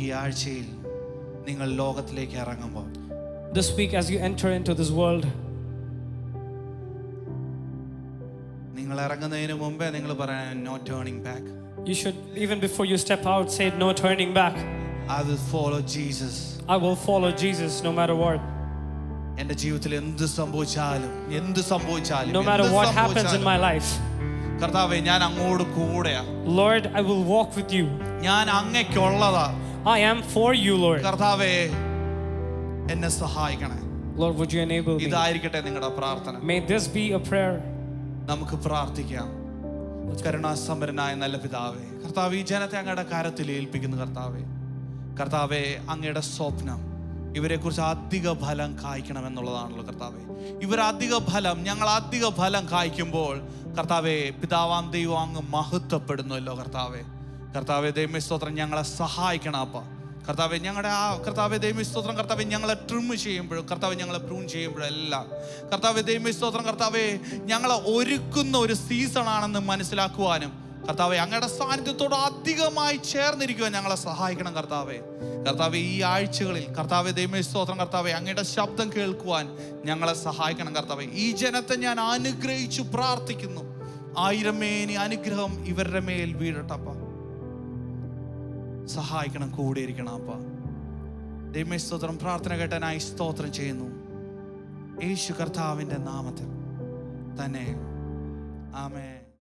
ഈ ആഴ്ചയിൽ നിങ്ങൾ ലോകത്തിലേക്ക് ഇറങ്ങുമ്പോൾ This week as you enter into this world, നിങ്ങൾ ഇറങ്ങുന്നതിന് മുമ്പേ നിങ്ങൾ പറയണം no turning back. you should, even before you step out, say no turning back. I will follow Jesus. I will follow Jesus no matter what. എൻ്റെ ജീവിതത്തിൽ എന്ത് സംഭവിച്ചാലും No matter what happens in my life, കർത്താവേ ഞാൻ അങ്ങോട്ട് കൂടെയാ. Lord, I will walk with you. ഞാൻ അങ്ങേക്കുള്ളതാ. I am for you, Lord. കർത്താവേ എന്നെ സഹായിക്കണേ. Lord, would you enable me? ഇതായിരിക്കട്ടെ നിങ്ങളുടെ പ്രാർത്ഥന. May this be a prayer. നമുക്ക് പ്രാർത്ഥിക്കാം. കരുണാസമ്പന്നനായ നല്ല പിതാവേ, കർത്താവ് ഈ ജനത്തെ അങ്ങയുടെ കരത്തിൽ ഏൽപ്പിക്കുന്നു. കർത്താവേ അങ്ങയുടെ സ്വപ്നം ഇവരെ കുറിച്ച് അധിക ഫലം കായ്ക്കണം എന്നുള്ളതാണല്ലോ കർത്താവേ. ഞങ്ങൾ അധിക ഫലം കായ്ക്കുമ്പോൾ കർത്താവേ പിതാവാം ദൈവം അങ്ങ് മഹത്വപ്പെടുന്നല്ലോ കർത്താവേ ദൈവമേ സ്തോത്രം, ഞങ്ങളെ സഹായിക്കണം അപ്പ. കർത്താവേ ദൈവമേ സ്തോത്രം, കർത്താവേ ഞങ്ങളെ ട്രിം ചെയ്യുമ്പോഴും കർത്താവേ ഞങ്ങളെ പ്രൂൺ ചെയ്യുമ്പോഴെല്ലാം കർത്താവേ ദൈവമേ സ്തോത്രം, കർത്താവേ ഞങ്ങളെ ഒരുക്കുന്ന ഒരു സീസൺ ആണെന്ന് മനസ്സിലാക്കുവാനും കർത്താവേ അങ്ങയുടെ സാന്നിധ്യത്തോട് അധികമായി ചേർന്നിരിക്കുവാൻ ഞങ്ങളെ സഹായിക്കണം കർത്താവേ. ഈ ആഴ്ചകളിൽ കർത്താവേ ദൈവമേ സ്തോത്രം, കർത്താവേ അങ്ങയുടെ ശബ്ദം കേൾക്കുവാൻ ഞങ്ങളെ സഹായിക്കണം കർത്താവേ. ഈ ജനത്തെ ഞാൻ അനുഗ്രഹിച്ചു പ്രാർത്ഥിക്കുന്നു. 1000 മേനി അനുഗ്രഹം ഇവരുടെ മേൽ വീഴട്ടപ്പ. സഹായിക്കണം, കൂടെ ഇരിക്കണം അപ്പ. ദൈവമേ സ്തോത്രം. പ്രാർത്ഥന കേട്ടനായി സ്തോത്രം ചെയ്യുന്നു യേശു കർത്താവിൻ്റെ നാമത്തിൽ തന്നെ. ആമേൻ.